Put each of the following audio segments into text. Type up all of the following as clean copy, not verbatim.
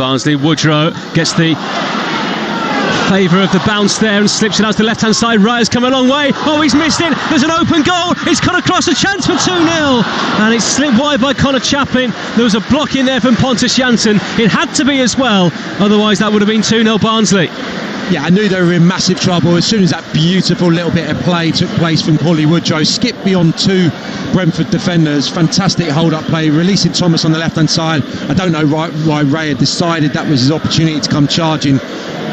Barnsley. Woodrow gets the favour of the bounce there and slips it out to the left hand side. Raya's come a long way. Oh, he's missed it. There's an open goal. It's cut across, a chance for 2-0, and it's slipped wide by Connor Chaplin. There was a block in there from Pontus Jansson. It had to be as well, otherwise that would have been 2-0 Barnsley. Yeah, I knew they were in massive trouble as soon as that beautiful little bit of play took place from Paulie Woodrow. Skipped beyond two Brentford defenders. Fantastic hold-up play, releasing Thomas on the left-hand side. I don't know why Ray had decided that was his opportunity to come charging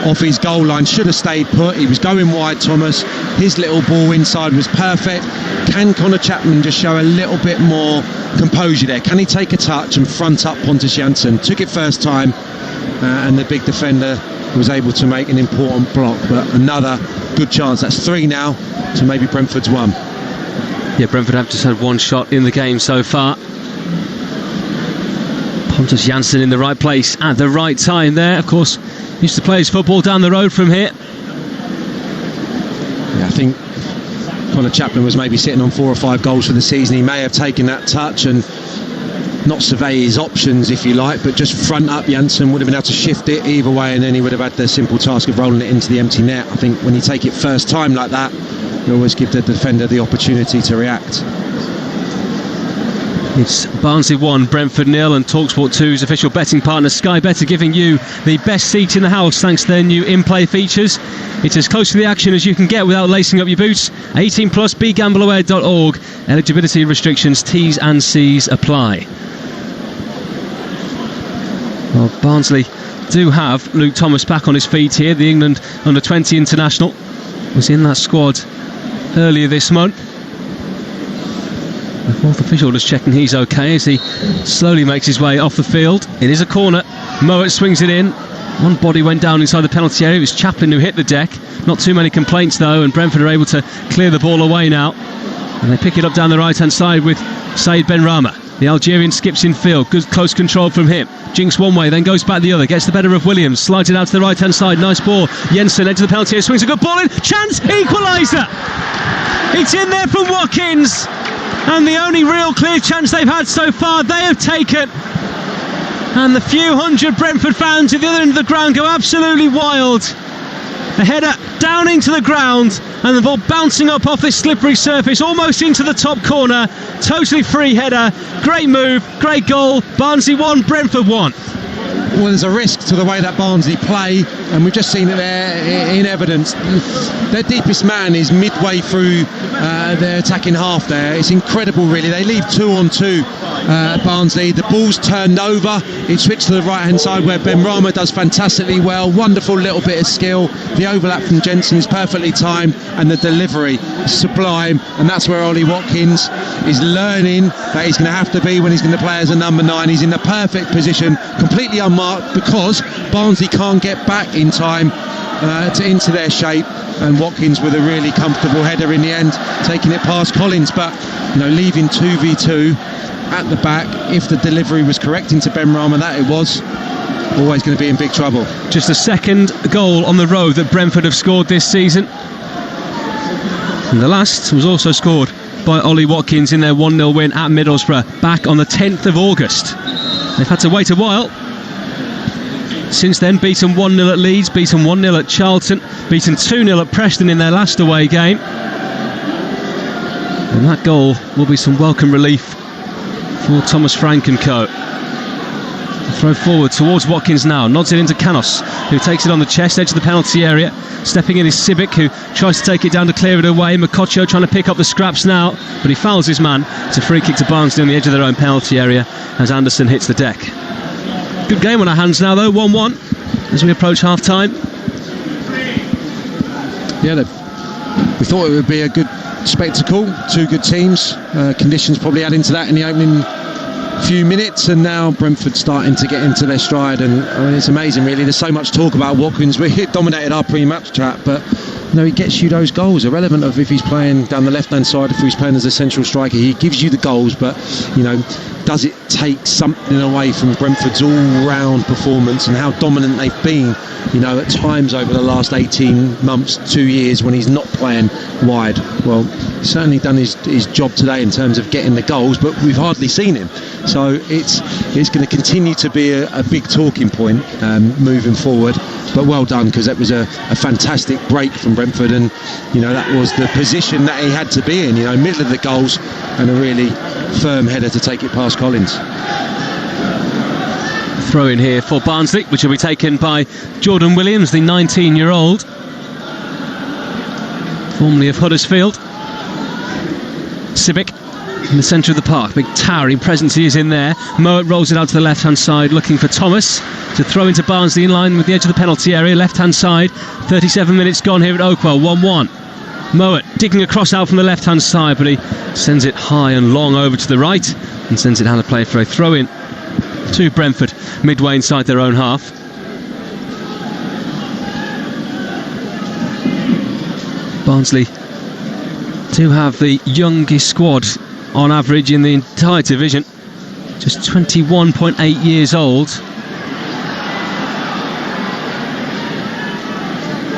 off his goal line. Should have stayed put. He was going wide, Thomas. His little ball inside was perfect. Can Connor Chapman just show a little bit more composure there? Can he take a touch and front up Pontus Jansson? Took it first time, and the big defender was able to make an important block. But another good chance. That's 3 now to maybe Brentford's 1. Yeah, Brentford have just had 1 shot in the game so far. Pontus Jansson in the right place at the right time there. Of course, used to play his football down the road from here. Yeah, I think Connor Chaplin was maybe sitting on 4 or 5 goals for the season. He may have taken that touch and not survey his options, if you like, but just front up Jansson. Would have been able to shift it either way, and then he would have had the simple task of rolling it into the empty net. I think when you take it first time like that, you always give the defender the opportunity to react. It's Barnsley 1, Brentford 0, and TalkSport 2's official betting partner Sky Bet are giving you the best seat in the house thanks to their new in-play features. It's as close to the action as you can get without lacing up your boots. 18 plus, begambleaware.org. Eligibility restrictions, T's and C's apply. Well, Barnsley do have Luke Thomas back on his feet here. The England under-20 international was in that squad earlier this month. The 4th official just checking he's okay as he slowly makes his way off the field. It is a corner. Mowat swings it in. One body went down inside the penalty area. It was Chaplin who hit the deck. Not too many complaints though, and Brentford are able to clear the ball away now. And they pick it up down the right-hand side with Said Benrahma. The Algerian skips in field. Good close control from him. Jinks one way, then goes back the other. Gets the better of Williams. Slides it out to the right-hand side. Nice ball. Jensen edge of the penalty area. Swings a good ball in. Chance! Equaliser! It's in there from Watkins. And the only real clear chance they've had so far, they have taken. And the few hundred Brentford fans at the other end of the ground go absolutely wild. The header down into the ground, and the ball bouncing up off this slippery surface, almost into the top corner. Totally free header. Great move, great goal. Barnsley 1, Brentford 1. Well, there's a risk to the way that Barnsley play, and we've just seen it there in evidence. Their deepest man is midway through their attacking half there. It's incredible, really. They leave 2 on 2 Barnsley. The ball's turned over. It switched to the right hand side where Benrahma does fantastically well. Wonderful little bit of skill. The overlap from Jensen is perfectly timed, and the delivery is sublime. And that's where Ollie Watkins is learning that he's going to have to be when he's going to play as a number 9. He's in the perfect position, completely unmarked, because Barnsley can't get back in time into their shape. And Watkins with a really comfortable header in the end, taking it past Collins. But leaving 2v2 at the back, if the delivery was correct into Benrahma, that it was, always going to be in big trouble. Just the second goal on the road that Brentford have scored this season, and the last was also scored by Ollie Watkins in their 1-0 win at Middlesbrough back on the 10th of August. They've had to wait a while. Since then, beaten 1-0 at Leeds, beaten 1-0 at Charlton, beaten 2-0 at Preston in their last away game. And that goal will be some welcome relief for Thomas Frank and co. Throw forward towards Watkins now, nods it into Canos, who takes it on the chest, edge of the penalty area. Stepping in is Sibic, who tries to take it down to clear it away. Makocho trying to pick up the scraps now, but he fouls his man. It's a free kick to Barnsley on the edge of their own penalty area as Anderson hits the deck. Good game on our hands now though, 1-1 as we approach half time. Yeah, we thought it would be a good spectacle, 2 good teams. Conditions probably adding to that in the opening few minutes, and now Brentford starting to get into their stride. And it's amazing, really. There's so much talk about Watkins. We dominated our pre-match chat, but he gets you those goals, irrelevant of if he's playing down the left-hand side, if he's playing as a central striker. He gives you the goals, but does it take something away from Brentford's all-round performance and how dominant they've been, at times over the last 18 months, 2 years when he's not playing wide? Well, he's certainly done his job today in terms of getting the goals, but we've hardly seen him. So it's going to continue to be a big talking point moving forward. But well done, because that was a fantastic break from Brentford, and that was the position that he had to be in, middle of the goals, and a really firm header to take it past Collins. Throw in here for Barnsley, which will be taken by Jordan Williams, the 19-year-old, formerly of Huddersfield. Civic in the centre of the park, big towering presence he is in there. Mowat rolls it out to the left-hand side, looking for Thomas to throw into Barnsley in line with the edge of the penalty area, left-hand side. 37 minutes gone here at Oakwell, 1-1. Mowat digging across out from the left-hand side, but he sends it high and long over to the right and sends it out of play for a throw-in to Brentford, midway inside their own half. Barnsley do have the youngest squad on average in the entire division, just 21.8 years old.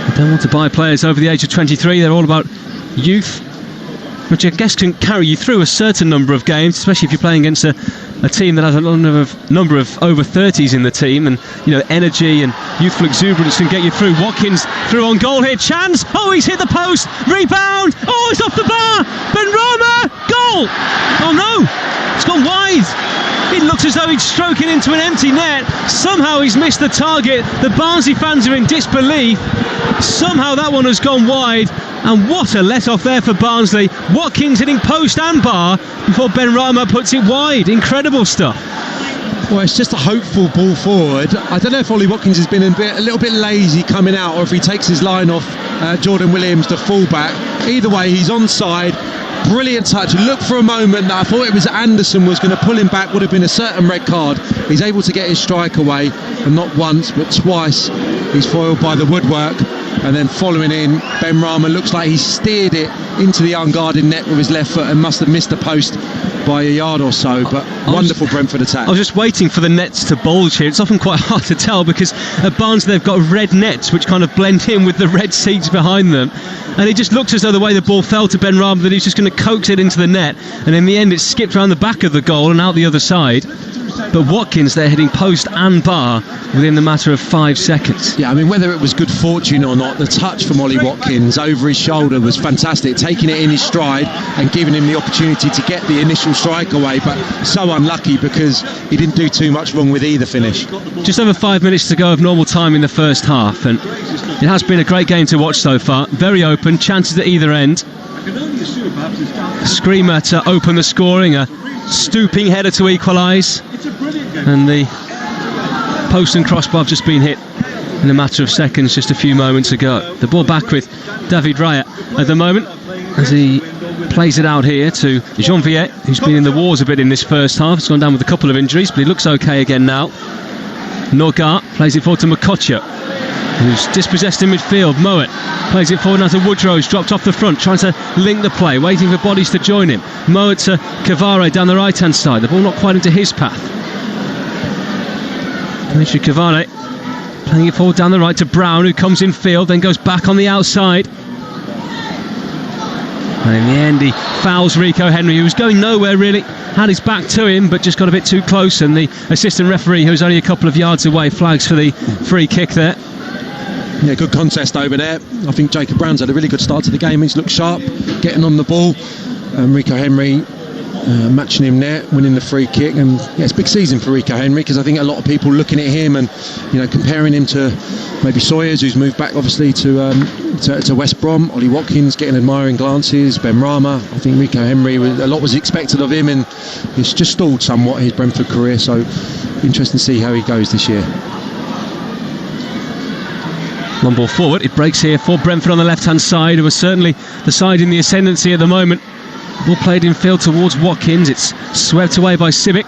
They don't want to buy players over the age of 23. They're all about youth, which I guess can carry you through a certain number of games, especially if you're playing against a team that has a number of over 30s in the team, and energy and youthful exuberance can get you through. Watkins through on goal here, chance, he's hit the post, rebound, it's off the bar, Benrahma, goal! Oh no, it's gone wide. It looks as though he's stroking into an empty net. Somehow he's missed the target. The Barnsley fans are in disbelief. Somehow that one has gone wide, and what a let-off there for Barnsley. Watkins hitting post and bar before Benrahma puts it wide. Incredible stuff. Well, it's just a hopeful ball forward. I don't know if Ollie Watkins has been a little bit lazy coming out, or if he takes his line off Jordan Williams, the fullback. Either way, he's onside. Brilliant touch. Look, for a moment that I thought it was Anderson was going to pull him back, would have been a certain red card. He's able to get his strike away, and not once but twice he's foiled by the woodwork. And then following in, Benrahma looks like he steered it into the unguarded net with his left foot and must have missed the post by a yard or so. But wonderful Brentford attack. I was just waiting for the nets to bulge here. It's often quite hard to tell, because at Barnsley they've got red nets which kind of blend in with the red seats behind them, and it just looked as though the way the ball fell to Benrahma that he's just going to coax it into the net, and in the end it skipped around the back of the goal and out the other side. But Watkins there hitting post and bar within the matter of 5 seconds. Yeah, I mean, whether it was good fortune or not, the touch from Ollie Watkins over his shoulder was fantastic, taking it in his stride and giving him the opportunity to get the initial strike away, but so unlucky because he didn't do too much wrong with either finish. Just over 5 minutes to go of normal time in the first half, and it has been a great game to watch so far. Very open, chances at either end. A screamer to open the scoring, a stooping header to equalise, and the post and crossbar have just been hit in a matter of seconds just a few moments ago. The ball back with David Raya at the moment as he plays it out here to Janvier, who's been in the wars a bit in this first half. He's gone down with a couple of injuries, but he looks okay again now. Norgard plays it forward to Makocha, who's dispossessed in midfield. Mowat plays it forward now to Woodrow, who's dropped off the front, trying to link the play, waiting for bodies to join him. Mowat to Cavare down the right hand side, the ball not quite into his path. Dimitri Cavare playing it forward down the right to Brown, who comes in field, then goes back on the outside, and in the end he fouls Rico Henry, who was going nowhere really, had his back to him but just got a bit too close, and the assistant referee, who's only a couple of yards away, flags for the free kick there. Yeah, good contest over there. I think Jacob Brown's had a really good start to the game. He's looked sharp, getting on the ball. Rico Henry matching him there, winning the free kick. And yeah, it's a big season for Rico Henry, because I think a lot of people looking at him and comparing him to maybe Sawyers, who's moved back obviously to West Brom. Ollie Watkins getting admiring glances. Benrahma. I think Rico Henry, a lot was expected of him, and it's just stalled somewhat his Brentford career. So interesting to see how he goes this year. Long ball forward, it breaks here for Brentford on the left hand side, who are certainly the side in the ascendancy at the moment. Ball played in field towards Watkins, it's swept away by Civic,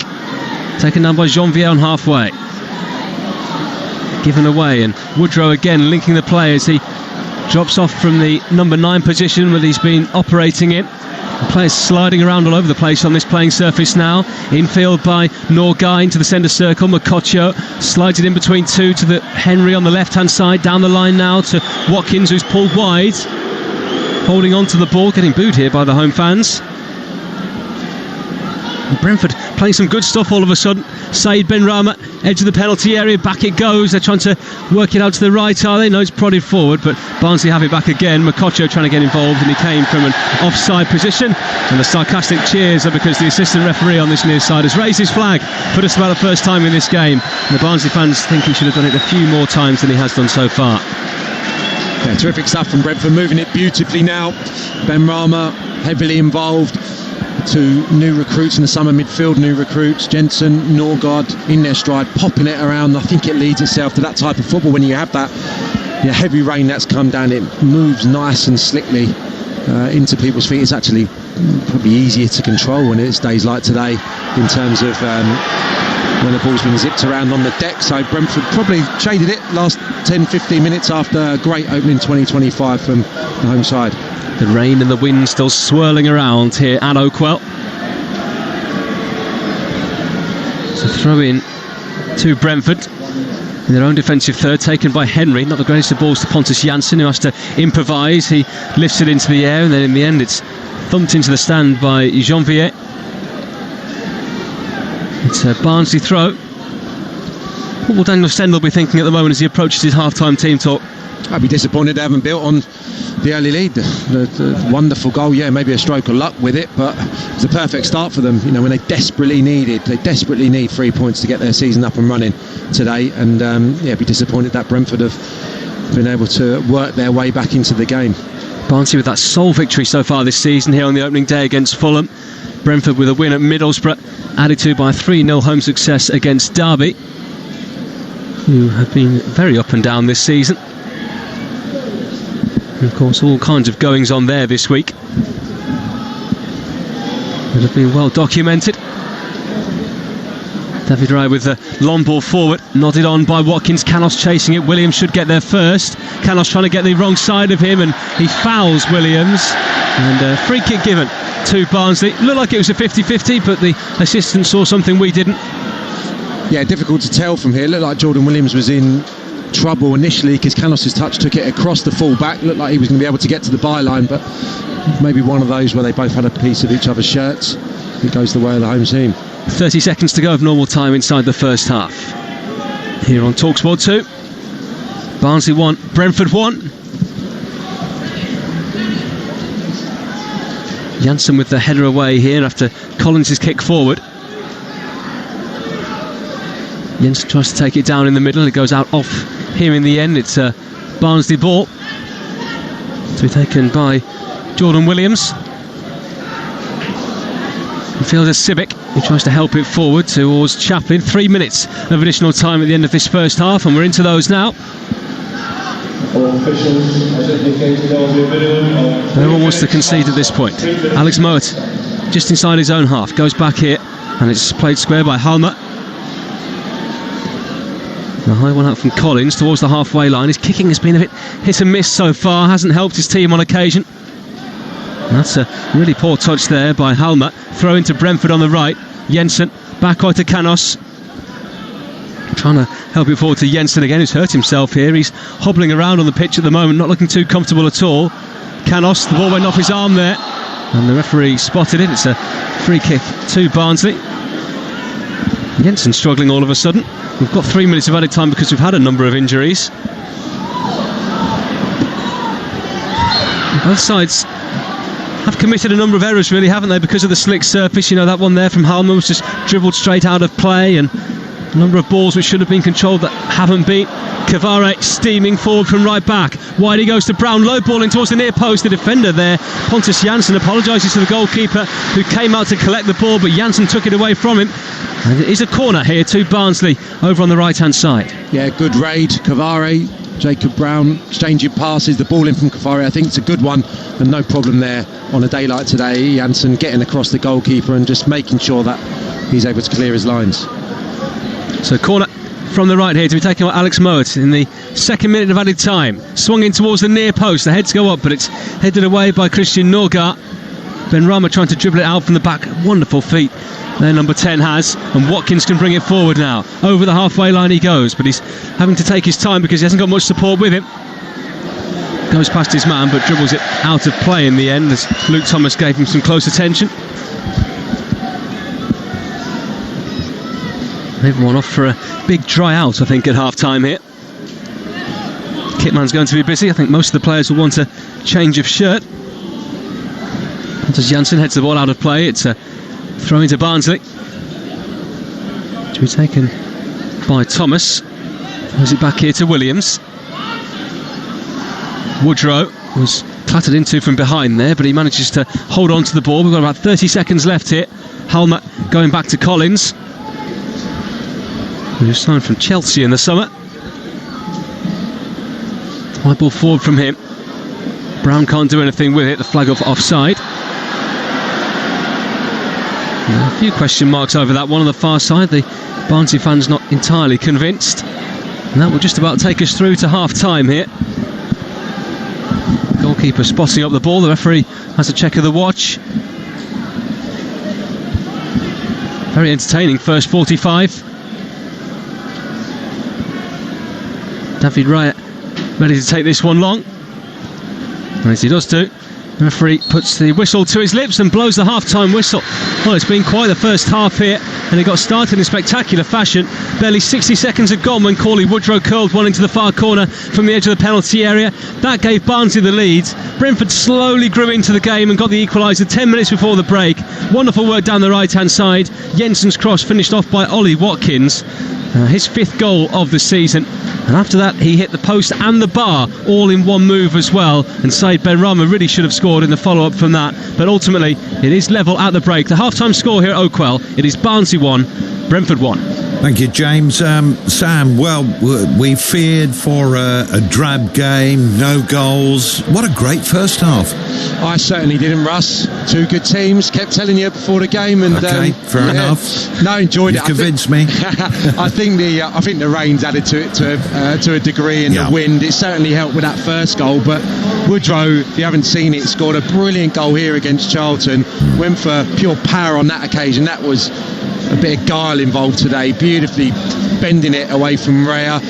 taken down by Janvier on halfway, given away, and Woodrow again linking the play as he drops off from the number 9 position that he's been operating in. Players sliding around all over the place on this playing surface now. Infield by Norgay into the centre circle. Mashujaa slides it in between two to the Henry on the left-hand side. Down the line now to Watkins, who's pulled wide. Holding on to the ball, getting booed here by the home fans. Brentford playing some good stuff all of a sudden. Said Benrahma, edge of the penalty area, back it goes. They're trying to work it out to the right, are they? No, it's prodded forward, but Barnsley have it back again. Mashujaa trying to get involved, and he came from an offside position. And the sarcastic cheers are because the assistant referee on this near side has raised his flag for just about the first time in this game. And the Barnsley fans think he should have done it a few more times than he has done so far. Yeah, terrific stuff from Brentford, moving it beautifully now. Benrahma heavily involved. Two new recruits in the summer midfield, new recruits, Jensen, Norgard in their stride, popping it around. I think it leads itself to that type of football. When you have that heavy rain that's come down, it moves nice and slickly into people's feet. It's actually probably easier to control when it's days like today in terms of when the ball's been zipped around on the deck. So Brentford probably shaded it last 10-15 minutes after a great opening 2025 from the home side. The rain and the wind still swirling around here at Oakwell. So throw in to Brentford in their own defensive third, taken by Henry. Not the greatest of balls to Pontus Jansson, who has to improvise. He lifts it into the air, and then in the end it's thumped into the stand by Janvier. It's a Barnsley throw. What will Daniel Stendhal be thinking at the moment as he approaches his half-time team talk? I'd be disappointed they haven't built on the early lead. The wonderful goal, maybe a stroke of luck with it, but it's a perfect start for them. When they desperately need 3 points to get their season up and running today. And be disappointed that Brentford have been able to work their way back into the game. Barnsley with that sole victory so far this season here on the opening day against Fulham. Brentford with a win at Middlesbrough, added to by a 3-0 home success against Derby, who have been very up and down this season. And of course, all kinds of goings on there this week that have been well documented. David Raya with the long ball forward, nodded on by Watkins. Canos chasing it. Williams should get there first. Canos trying to get the wrong side of him, and he fouls Williams. And a free kick given to Barnsley. Looked like it was a 50-50, but the assistant saw something we didn't. Yeah, difficult to tell from here. Looked like Jordan Williams was in trouble initially because Canos' touch took it across the full back. Looked like he was going to be able to get to the byline, but maybe one of those where they both had a piece of each other's shirts. It goes the way of the home team. 30 seconds to go of normal time inside the first half. Here on TalkSport 2. Barnsley 1, Brentford 1. Jansson with the header away here after Collins' kick forward. Jensen tries to take it down in the middle. It goes out off here in the end. It's a Barnsley ball to be taken by Jordan Williams. Midfielder Civic, who tries to help it forward towards Chaplin. 3 minutes of additional time at the end of this first half, and we're into those now. No one wants to concede at this point. Alex Mowat just inside his own half, goes back here, and it's played square by Halma. The high one out from Collins towards the halfway line. His kicking has been a bit hit and miss so far, hasn't helped his team on occasion. And that's a really poor touch there by Halma. Throw into Brentford on the right. Jensen back out to Canos. Trying to help it forward to Jensen again, who's hurt himself here. He's hobbling around on the pitch at the moment, not looking too comfortable at all. Canos, the ball went off his arm there, and the referee spotted it. It's a free kick to Barnsley. Jensen struggling all of a sudden. We've got 3 minutes of added time because we've had a number of injuries. Both sides have committed a number of errors, really, haven't they, because of the slick surface. That one there from Halma was just dribbled straight out of play, and a number of balls which should have been controlled that haven't been. Cavare steaming forward from right back. Wide he goes to Brown, low ball in towards the near post. The defender there, Pontus Jansson, apologises to the goalkeeper who came out to collect the ball, but Jansson took it away from him. And it is a corner here to Barnsley over on the right hand side. Yeah, good raid. Cavare, Jacob Brown exchanging passes, the ball in from Cavare. I think it's a good one, and no problem there on a day like today. Jansson getting across the goalkeeper and just making sure that he's able to clear his lines. So corner from the right here to be taken by Alex Mowat in the second minute of added time. Swung in towards the near post. The heads go up, but it's headed away by Christian Norgay. Benrahma trying to dribble it out from the back. Wonderful feet there number 10 has, and Watkins can bring it forward now. Over the halfway line he goes, but he's having to take his time because he hasn't got much support with him. Goes past his man but dribbles it out of play in the end as Luke Thomas gave him some close attention. Everyone off for a big dry out, I think, at half time here. Kitman's going to be busy. I think most of the players will want a change of shirt. As Janssen heads the ball out of play, it's a throw into Barnsley. To be taken by Thomas. Throws it back here to Williams. Woodrow was clattered into from behind there, but he manages to hold on to the ball. We've got about 30 seconds left here. Halma going back to Collins, who was signed from Chelsea in the summer. High ball forward from him. Brown can't do anything with it. The flag off offside. A few question marks over that one on the far side. The Barnsley fans not entirely convinced. And that will just about take us through to half time here. Goalkeeper spotting up the ball. The referee has a check of the watch. Very entertaining first 45. David Raya ready to take this one long. And as he does do, the referee puts the whistle to his lips and blows the half-time whistle. Well, it's been quite the first half here, and it got started in spectacular fashion. Barely 60 seconds had gone when Corley Woodrow curled one into the far corner from the edge of the penalty area. That gave Barnsley the lead. Brentford slowly grew into the game and got the equaliser 10 minutes before the break. Wonderful work down the right-hand side. Jensen's cross finished off by Ollie Watkins. His 5th goal of the season, and after that he hit the post and the bar all in one move as well, and Said Benrahma really should have scored in the follow-up from that, but ultimately it is level at the break. The half-time score here at Oakwell, it is Barnsley 1, Brentford 1. Thank you, James. Sam, well, we feared for a drab game, no goals. What a great first half. I certainly didn't, Russ. Two good teams, kept telling you before the game. And okay, fair enough. No, enjoyed You've it. Convinced me. I think the rain's added to it to a degree, and the wind. It certainly helped with that first goal. But Woodrow, if you haven't seen it, scored a brilliant goal here against Charlton. Went for pure power on that occasion. That was a bit of guile involved today, beautifully bending it away from Raya.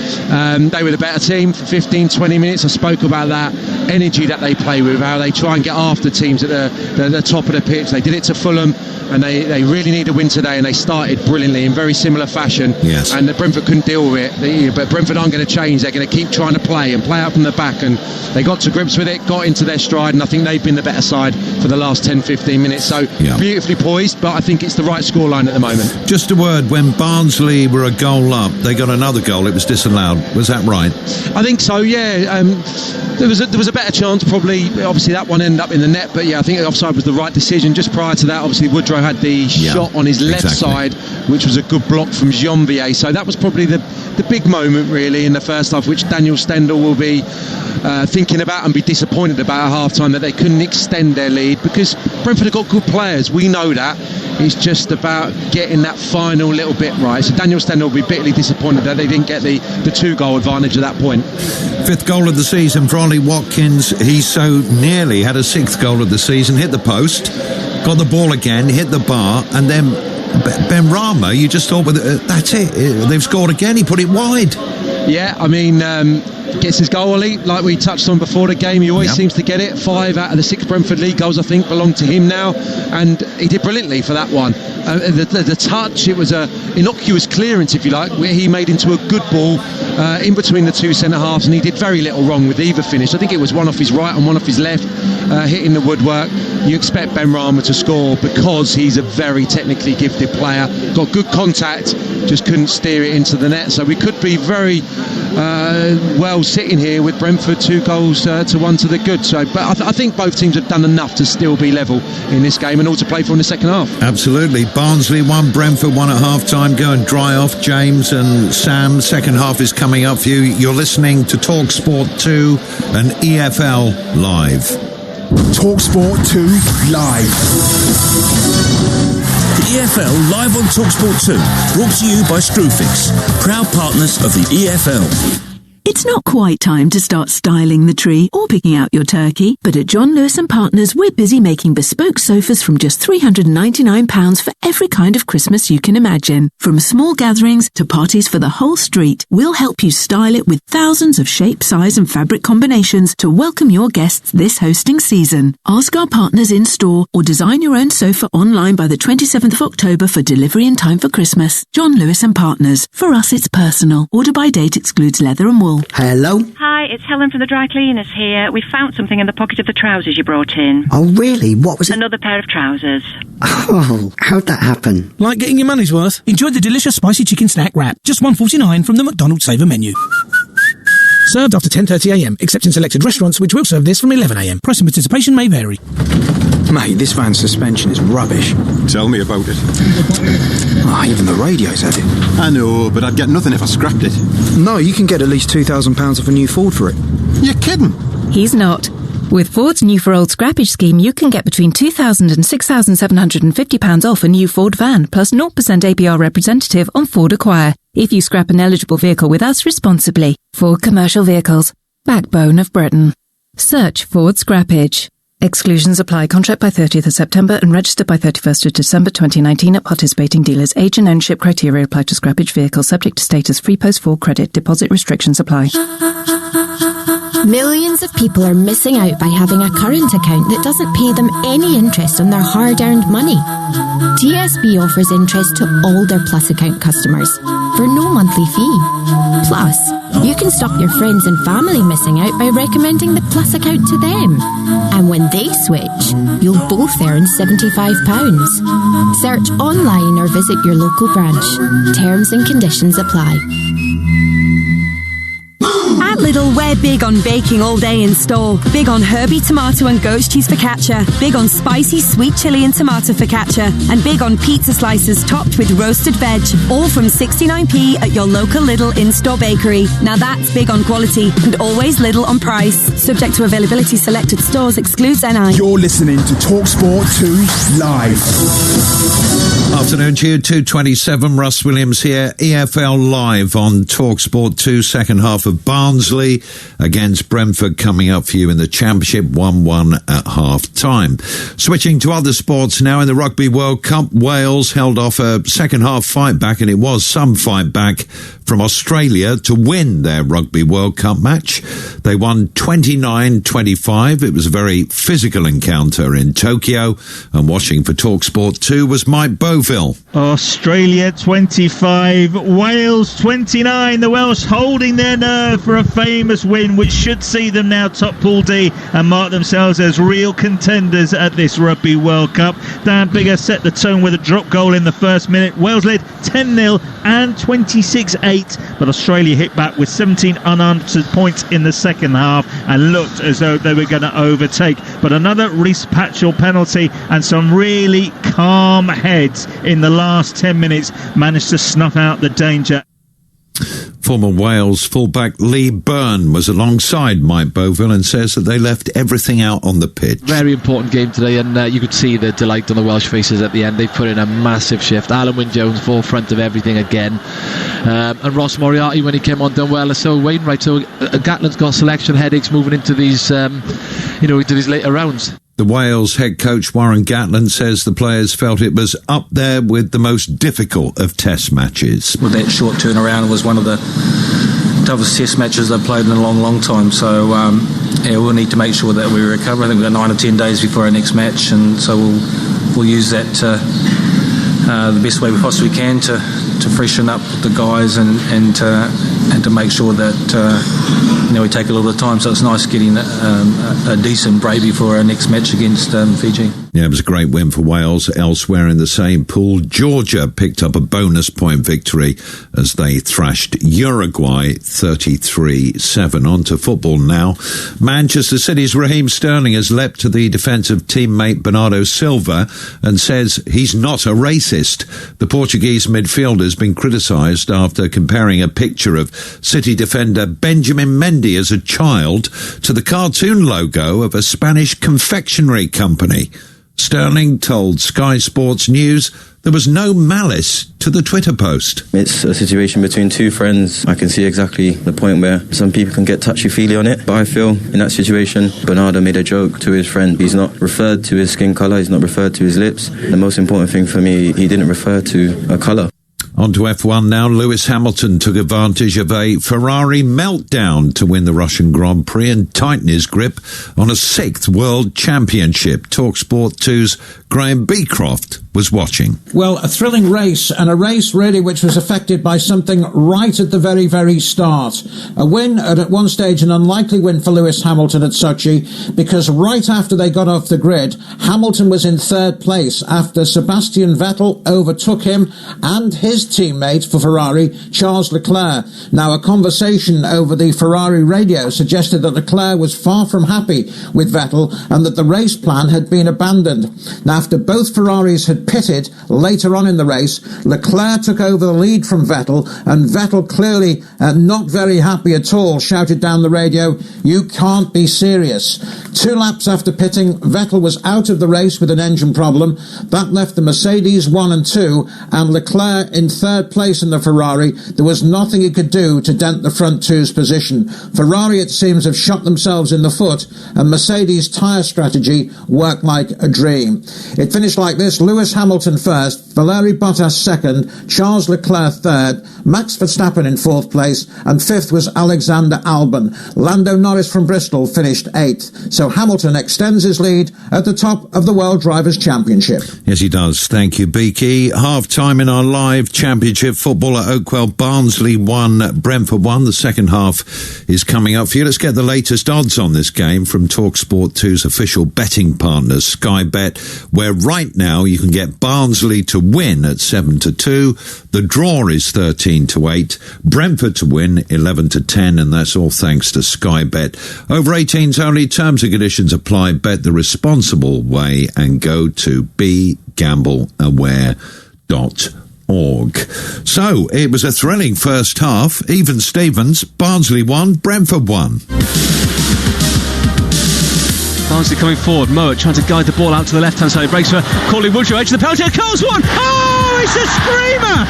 They were the better team for 15-20 minutes. I spoke about that energy that they play with, how they try and get after teams at the top of the pitch. They did it to Fulham, and they really need a win today, and they started brilliantly in very similar fashion. Yes. And Brentford couldn't deal with it, but Brentford aren't going to change. They're going to keep trying to play out from the back, and they got to grips with it, got into their stride, and I think they've been the better side for the last 10-15 minutes. So beautifully poised, but I think it's the right scoreline at the moment. Just a word, when Barnsley were a goal up, they got another goal, it was disallowed. Was that right? I think so, yeah. There was a better chance, probably. Obviously that one ended up in the net, but yeah, I think the offside was the right decision. Just prior to that, obviously Woodrow had the shot on his left side, which was a good block from Jean-Vier. So that was probably the big moment really in the first half, which Daniel Stendhal will be thinking about and be disappointed about at half-time, that they couldn't extend their lead, because Brentford have got good players, we know that. It's just about getting that final little bit right. So Daniel Stendhal will be bitterly disappointed that they didn't get the 2-goal advantage at that point. 5th goal of the season for Ollie Watkins. He so nearly had a 6th goal of the season, hit the post, got the ball again, hit the bar, and then Benrahma, you just thought, that's it, they've scored again, he put it wide. Yeah, I mean, gets his goal, Ollie, like we touched on before the game. He always seems to get it. 5 out of the 6 Brentford League goals, I think, belong to him now, and he did brilliantly for that one. The touch, it was a innocuous clearance, if you like, where he made into a good ball in between the two centre-halves, and he did very little wrong with either finish. I think it was one off his right and one off his left, hitting the woodwork. You expect Benrahma to score because he's a very technically gifted player, got good contact, just couldn't steer it into the net. So we could be very well sitting here with Brentford 2 goals to 1 to the good. So, but I think both teams have done enough to still be level in this game and all to play for in the second half. Absolutely. Barnsley 1, Brentford 1 at half-time. Go and dry off, James and Sam. Second half is coming up for you. You're listening to Talk Sport 2 and EFL Live. Talk Sport 2 Live. The EFL live on TalkSport 2, brought to you by Screwfix, proud partners of the EFL. It's It's not quite time to start styling the tree or picking out your turkey, but at John Lewis & Partners, we're busy making bespoke sofas from just £399 for every kind of Christmas you can imagine. From small gatherings to parties for the whole street, we'll help you style it with thousands of shape, size and fabric combinations to welcome your guests this hosting season. Ask our partners in store or design your own sofa online by the 27th of October for delivery in time for Christmas. John Lewis & Partners. For us, it's personal. Order by date excludes leather and wool. Hello? Hi, it's Helen from the dry cleaners here. We found something in the pocket of the trousers you brought in. Oh, really? What was it? Another pair of trousers. Oh, how'd that happen? Like getting your money's worth? Enjoy the delicious spicy chicken snack wrap. Just $1.49 from the McDonald's Saver menu. Served after 10:30am, except in selected restaurants which will serve this from 11am. Price and participation may vary. Mate, this van's suspension is rubbish. Tell me about it. Oh, even the radio's had it. I know, but I'd get nothing if I scrapped it. No, you can get at least £2,000 off a new Ford for it. You're kidding? He's not. With Ford's new for old scrappage scheme, you can get between £2,000 and £6,750 off a new Ford van, plus 0% APR representative on Ford Acquire, if you scrap an eligible vehicle with us responsibly. Ford Commercial Vehicles. Backbone of Britain. Search Ford Scrappage. Exclusions apply. Contract by 30th of September and registered by 31st of December 2019 at participating dealers. Age and ownership criteria apply to scrappage vehicles subject to status. Free post for credit. Deposit restrictions apply. Millions of people are missing out by having a current account that doesn't pay them any interest on their hard-earned money. TSB offers interest to all their Plus account customers for no monthly fee. Plus, you can stop your friends and family missing out by recommending the Plus account to them. And when they switch, you'll both earn £75. Search online or visit your local branch. Terms and conditions apply. At Lidl, we're big on baking all day in store. Big on herby tomato and ghost cheese focaccia. Big on spicy sweet chili and tomato focaccia. And big on pizza slices topped with roasted veg. All from 69p at your local Lidl in-store bakery. Now that's big on quality and always Lidl on price. Subject to availability, selected stores, excludes NI. You're listening to TalkSport 2 Live. Afternoon to you, 2:27. Russ Williams here. EFL Live on TalkSport 2, second half of Barnsley against Brentford coming up for you in the Championship, 1-1 at half-time. Switching to other sports now in the Rugby World Cup, Wales held off a second half fight back, and it was some fight back from Australia to win their Rugby World Cup match. They won 29-25. It was a very physical encounter in Tokyo, and watching for TalkSport 2 was Mike Boville. Australia 25, Wales 29. The Welsh holding their nerve for a famous win, which should see them now top Pool D and mark themselves as real contenders at this Rugby World Cup. Dan Biggar set the tone with a drop goal in the first minute. Wales led 10-0 and 26-8, but Australia hit back with 17 unanswered points in the second half and looked as though they were going to overtake. But another Rhys Patchell penalty and some really calm heads in the last 10 minutes managed to snuff out the danger. Former Wales fullback Lee Byrne was alongside Mike Boville and says that they left everything out on the pitch. Very important game today, and you could see the delight on the Welsh faces at the end. They've put in a massive shift. Alan Wynne-Jones forefront of everything again, and Ross Moriarty when he came on done well. So Wainwright, so Gatland's got selection headaches moving into these into these later rounds. The Wales head coach Warren Gatland says the players felt it was up there with the most difficult of test matches. Well, that short turnaround was one of the toughest test matches they've played in a long, long time. So we'll need to make sure that we recover. I think we've got 9 or 10 days before our next match, and so we'll use that the best way we possibly can to freshen up the guys and to make sure that we take a little bit of time. So it's nice getting a decent break before our next match against Fiji. Yeah, it was a great win for Wales. Elsewhere in the same pool, Georgia picked up a bonus point victory as they thrashed Uruguay 33-7. On to football now. Manchester City's Raheem Sterling has leapt to the defensive teammate Bernardo Silva and says he's not a racist. The Portuguese midfielder has been criticised after comparing a picture of City defender Benjamin Mendy as a child to the cartoon logo of a Spanish confectionery company. Sterling told Sky Sports News there was no malice to the Twitter post. It's a situation between two friends. I can see exactly the point where some people can get touchy-feely on it, but I feel in that situation, Bernardo made a joke to his friend. He's not referred to his skin colour, he's not referred to his lips. The most important thing for me, he didn't refer to a colour. On to F1 now. Lewis Hamilton took advantage of a Ferrari meltdown to win the Russian Grand Prix and tighten his grip on a 6th World Championship. TalkSport 2's Graham Beecroft was watching. Well, a thrilling race, and a race really which was affected by something right at the very, very start. A win, at one stage an unlikely win for Lewis Hamilton at Sochi, because right after they got off the grid, Hamilton was in 3rd place after Sebastian Vettel overtook him and his teammate for Ferrari, Charles Leclerc. Now, a conversation over the Ferrari radio suggested that Leclerc was far from happy with Vettel and that the race plan had been abandoned. Now, after both Ferraris had pitted later on in the race, Leclerc took over the lead from Vettel, and Vettel, clearly not very happy at all, shouted down the radio, "You can't be serious." 2 laps after pitting, Vettel was out of the race with an engine problem. That left the Mercedes 1 and 2, and Leclerc in 3rd place in the Ferrari. There was nothing he could do to dent the front two's position. Ferrari, it seems, have shot themselves in the foot, and Mercedes' tyre strategy worked like a dream. It finished like this: Lewis Hamilton first, Valtteri Bottas second, Charles Leclerc third, Max Verstappen in 4th place, and 5th was Alexander Albon. Lando Norris from Bristol finished 8th. So Hamilton extends his lead at the top of the World Drivers' Championship. Yes, he does. Thank you, Beaky. Half-time in our live championship football at Oakwell. Barnsley 1, Brentford 1. The second half is coming up for you. Let's get the latest odds on this game from TalkSport 2's official betting partners, Sky Bet, where right now you can get Barnsley to win at 7-2. The draw is 13-8. Brentford to win 11-10, and that's all thanks to Sky Bet. Over 18s only. Terms and conditions apply. Bet the responsible way and go to begambleaware.org. So, it was a thrilling first half. Even Stevens, Barnsley 1, Brentford 1. Barnsley coming forward. Mowat trying to guide the ball out to the left-hand side. Breaks for Corley Woodrow. Edge of the penalty. Coles one. Oh, it's a screamer!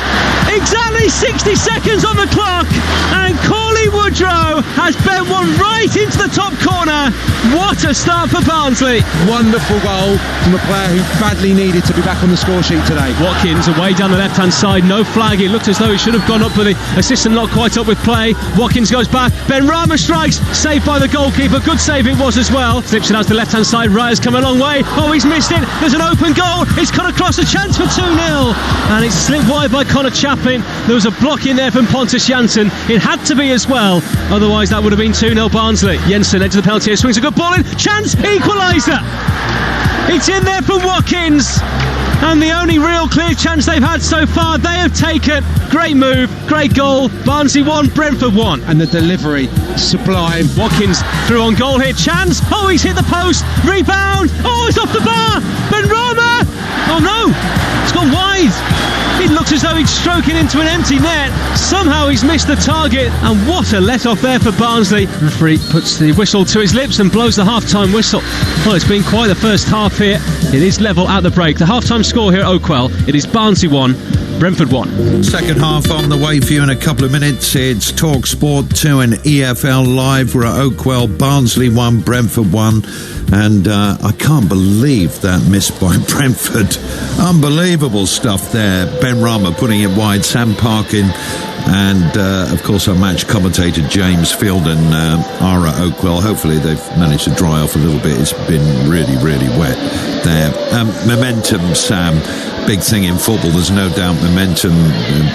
Exactly 60 seconds on the clock, and Corley Woodrow has bent one right into the top corner. What a start for Barnsley. Wonderful goal from a player who badly needed to be back on the score sheet today. Watkins away down the left-hand side. No flag. It looked as though he should have gone up, but the assistant not quite up with play. Watkins goes back. Benrahma strikes. Saved by the goalkeeper. Good save it was as well. Slips it out to the left-hand side. Raya's come a long way. Oh, he's missed it. There's an open goal. It's cut across, a chance for 2-0. And it's slipped wide by Connor Chaplin. There was a block in there from Pontus Jansson. It had to be as well. Otherwise, that would have been 2-0 Barnsley. Jensen edge of the penalty area, swings a good ball in. Chance, equaliser. It's in there from Watkins. And the only real clear chance they've had so far, they have taken. Great move, great goal. Barnsley 1, Brentford 1. And the delivery, sublime. Watkins through on goal here. Chance. Oh, he's hit the post. Rebound. Oh, it's off the bar. Benrahma. Oh no, it's gone wide. It looks as though he's stroking into an empty net. Somehow he's missed the target, and what a let-off there for Barnsley. The referee puts the whistle to his lips and blows the half-time whistle. Well, it's been quite the first half here. It is level at the break. The half-time score here at Oakwell, it is Barnsley 1, Brentford 1. Second half on the way for you in a couple of minutes. It's TalkSport 2 and EFL Live. We're at Oakwell, Barnsley 1, Brentford 1. And I can't believe that miss by Brentford. Unbelievable stuff there. Benrahma putting it wide, Sam Parkin, and of course our match commentator James Fielden are at Oakwell. Hopefully they've managed to dry off a little bit. It's been really, really wet there. Momentum, Sam, big thing in football. There's no doubt momentum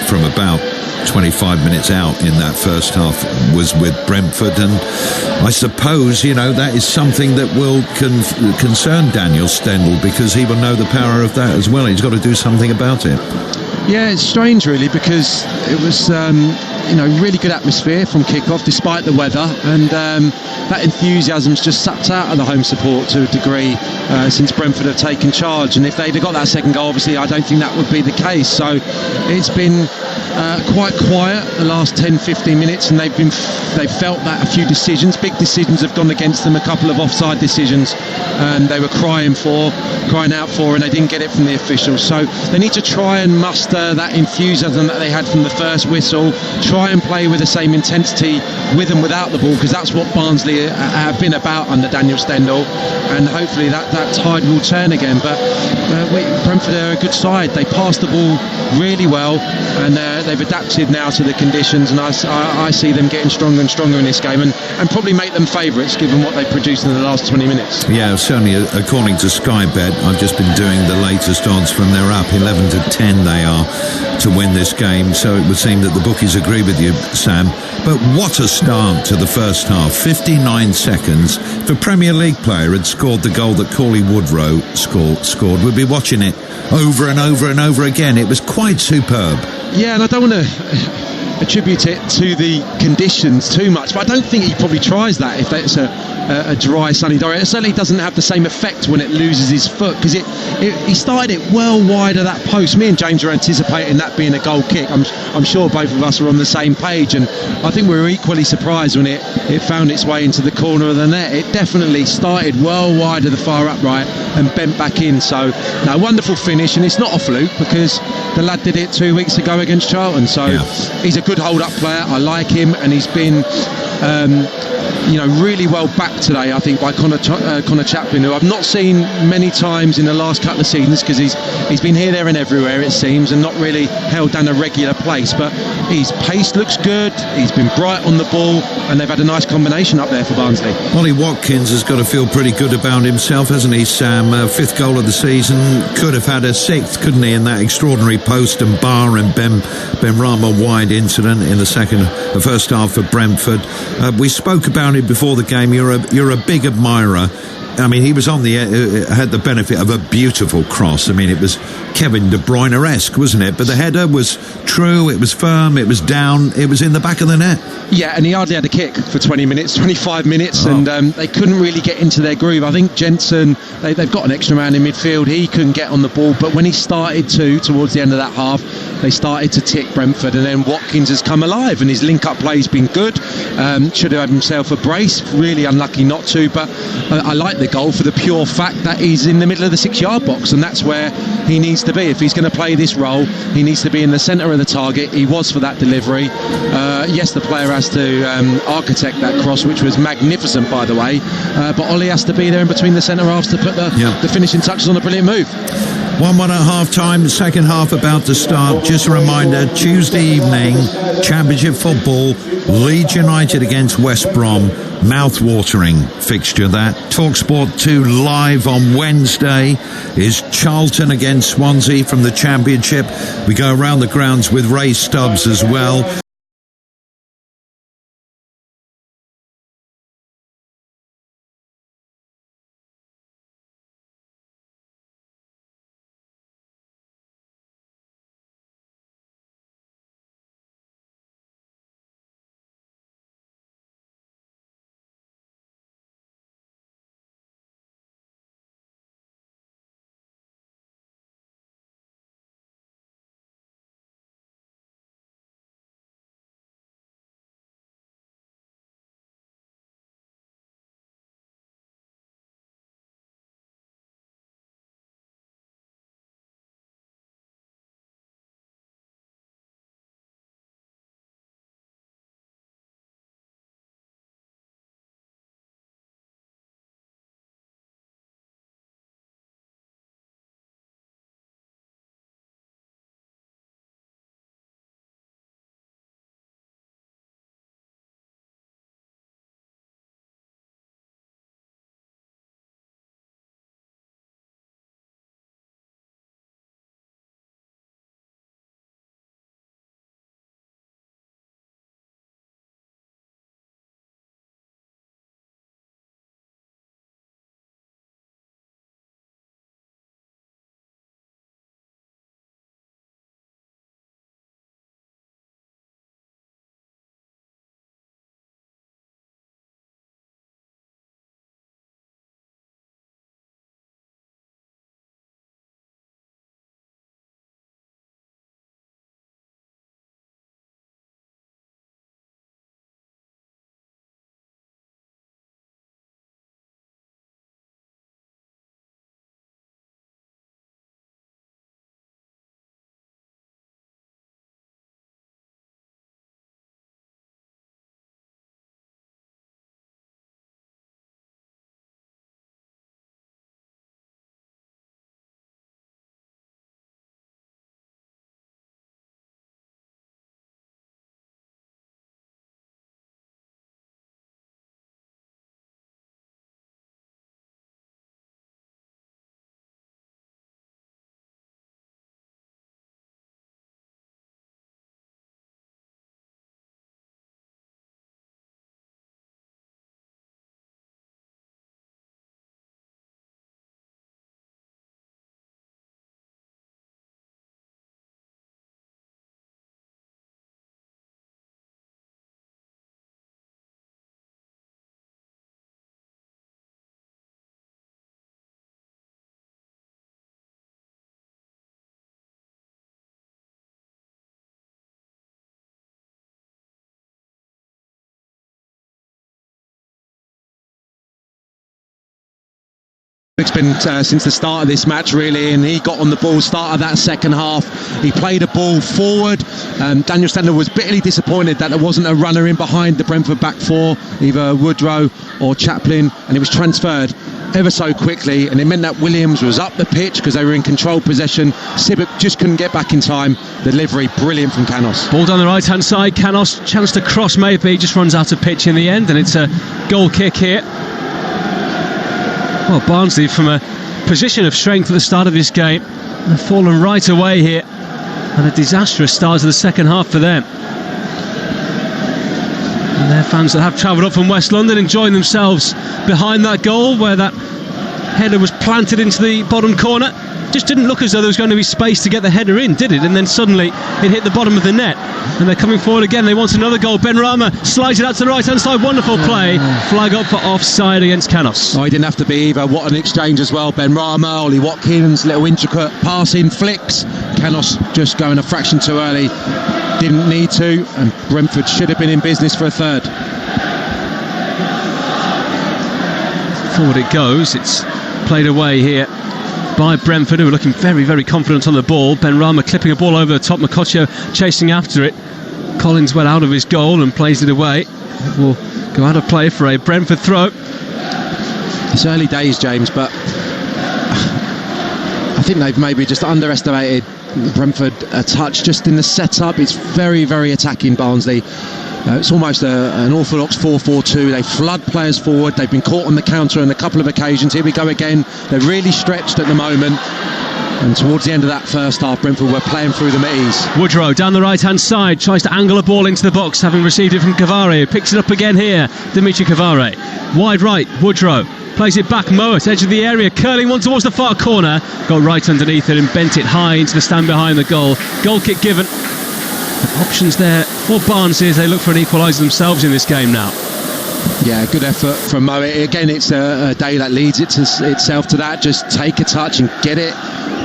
from about 25 minutes out in that first half was with Brentford, and I suppose, you know, that is something that will concern Daniel Stendhal, because he will know the power of that as well. He's got to do something about it. Yeah, it's strange really, because it was really good atmosphere from kick-off despite the weather, and that enthusiasm's just sucked out of the home support to a degree since Brentford have taken charge. And if they'd have got that second goal, obviously I don't think that would be the case. So it's been quite quiet the last 10-15 minutes, and they've felt that a few big decisions have gone against them. A couple of offside decisions they were crying out for, and they didn't get it from the officials. So they need to try and muster that enthusiasm that they had from the first whistle, try and play with the same intensity with and without the ball, because that's what Barnsley have been about under Daniel Stendhal, and hopefully that tide will turn again. But Brentford are a good side. They pass the ball really well, and they've adapted now to the conditions, and I see them getting stronger and stronger in this game, and probably make them favourites given what they've produced in the last 20 minutes. Yeah, certainly according to Sky Bet, I've just been doing the latest odds from they're up 11-10 they are to win this game, so it would seem that the bookies agree with you, Sam. But what a start to the first half. 59 seconds. If a Premier League player had scored the goal that Cauley Woodrow scored, we'd be watching it over and over and over again. It was quite superb. Yeah, and I don't want to attribute it to the conditions too much, but I don't think he probably tries that if it's a dry, sunny day. It certainly doesn't have the same effect when it loses his foot, because he started it well wide of that post. Me and James were anticipating that being a goal kick. I'm sure both of us were on the same page, and I think we were equally surprised when it found its way into the corner of the net. It definitely started well wide of the far upright and bent back in. So no, wonderful finish, and it's not a fluke because the lad did it 2 weeks ago against Charlton. So he's a good hold-up player. I like him, and he's been really well backed today, I think, by Connor Chaplin, who I've not seen many times in the last couple of seasons, because he's been here, there and everywhere, it seems, and not really held down a regular place. But his pace looks good, he's been bright on the ball, and they've had a nice combination up there for Barnsley. Ollie Watkins has got to feel pretty good about himself, hasn't he, Sam? Fifth goal of the season, could have had a sixth, couldn't he, in that extraordinary post and bar and Benrahma wide incident in the first half for Brentford. We spoke about it before the game. You're a big admirer. I mean, he was had the benefit of a beautiful cross. I mean, it was Kevin De Bruyne-esque, wasn't it? But the header was true, it was firm, it was down, it was in the back of the net. Yeah, and he hardly had a kick for 25 minutes, and they couldn't really get into their groove. I think Jensen, they've got an extra man in midfield, he couldn't get on the ball, but when he started towards the end of that half, they started to tick Brentford, and then Watkins has come alive, and his link-up play's been good. Should have had himself a brace, really unlucky not to, but I like the goal for the pure fact that he's in the middle of the 6-yard box, and that's where he needs to be. If he's going to play this role, he needs to be in the centre of the target. He was for that delivery. Yes, the player has to architect that cross, which was magnificent, by the way, but Ollie has to be there in between the centre halves to put the finishing touches on a brilliant move. 1-1 at half time, second half about to start. Just a reminder, Tuesday evening, Championship football, Leeds United against West Brom. Mouth-watering fixture that. TalkSport 2 live on Wednesday is Charlton against Swansea from the Championship. We go around the grounds with Ray Stubbs as well. It's been since the start of this match really, and he got on the ball start of that second half. He played a ball forward. Daniel Stendhal was bitterly disappointed that there wasn't a runner in behind the Brentford back four, either Woodrow or Chaplin, and it was transferred ever so quickly, and it meant that Williams was up the pitch because they were in controlled possession. Sibbett just couldn't get back in time. Delivery brilliant from Canos. Ball down the right hand side, Canos chance to cross, maybe just runs out of pitch in the end, and it's a goal kick here. Well, Barnsley from a position of strength at the start of this game, they've fallen right away here, and a disastrous start to the second half for them. And their fans that have travelled up from West London enjoying themselves behind that goal, where that header was planted into the bottom corner. Just didn't look as though there was going to be space to get the header in, did it? And then suddenly it hit the bottom of the net, and they're coming forward again. They want another goal. Ben Rama slides it out to the right hand side. Wonderful play. Flag up for offside against Canos. Oh, he didn't have to be either. What an exchange as well. Ben Rama, Ollie Watkins, little intricate passing flicks. Canos just going a fraction too early. Didn't need to, and Brentford should have been in business for a third. Forward it goes. It's played away here by Brentford, who are looking very, very confident on the ball. Ben Rama clipping a ball over the top, Mokotjo chasing after it. Collins well out of his goal and plays it away. It will go out of play for a Brentford throw. It's early days, James, but I think they've maybe just underestimated Brentford a touch just in the setup. It's very, very attacking, Barnsley. It's almost an orthodox 4-4-2. They flood players forward. They've been caught on the counter on a couple of occasions. Here we go again. They're really stretched at the moment. And towards the end of that first half, Brentford were playing through them at ease. Woodrow down the right hand side tries to angle a ball into the box, having received it from Cavare. Picks it up again here, Dimitri Cavare. Wide right, Woodrow plays it back. Moet, edge of the area, curling one towards the far corner. Got right underneath it and bent it high into the stand behind the goal. Goal kick given. Options there for Barnsley as they look for an equaliser themselves in this game now. Yeah, good effort from Moet. Again, it's a day that leads itself to that. Just take a touch and get it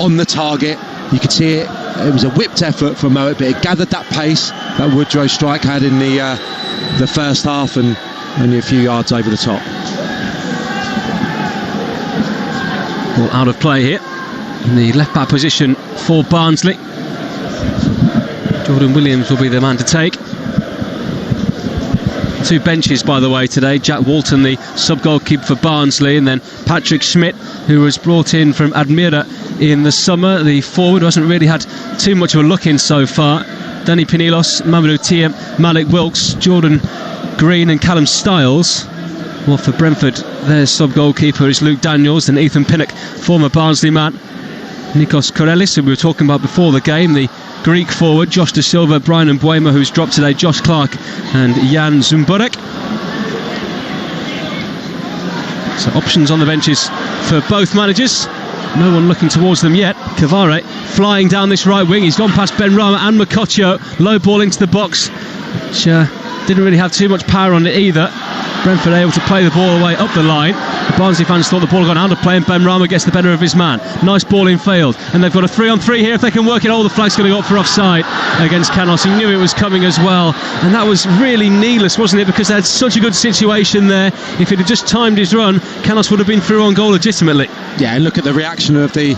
on the target. You could see it. It was a whipped effort from Moet, but it gathered that pace that Woodrow strike had in the first half, and only a few yards over the top. Ball out of play here in the left back position for Barnsley. Jordan Williams will be the man to take. Two benches, by the way, today. Jack Walton, the sub-goalkeeper for Barnsley, and then Patrick Schmidt, who was brought in from Admira in the summer. The forward hasn't really had too much of a look in so far. Danny Pinilos, Mamadou Tiem, Malik Wilkes, Jordan Green and Callum Stiles. Well, for Brentford, their sub-goalkeeper is Luke Daniels, and Ethan Pinnock, former Barnsley man. Nikos Korelis, who we were talking about before the game, the Greek forward, Josh Da Silva, Brian Mbuema, who's dropped today, Josh Clark and Jan Zumburek. So options on the benches for both managers. No one looking towards them yet. Cavare flying down this right wing. He's gone past Ben Rama and Mokotjo. Low ball into the box, which didn't really have too much power on it either. Brentford able to play the ball away up the line. The Barnsley fans thought the ball had gone out of play, and Ben Rama gets the better of his man. Nice ball in field, and they've got a 3-on-3 here. If they can work it, the flag's going to go up for offside against Canos. He knew it was coming as well, and that was really needless, wasn't it? Because they had such a good situation there. If he'd have just timed his run, Canos would have been through on goal legitimately. Yeah, and look at the reaction of the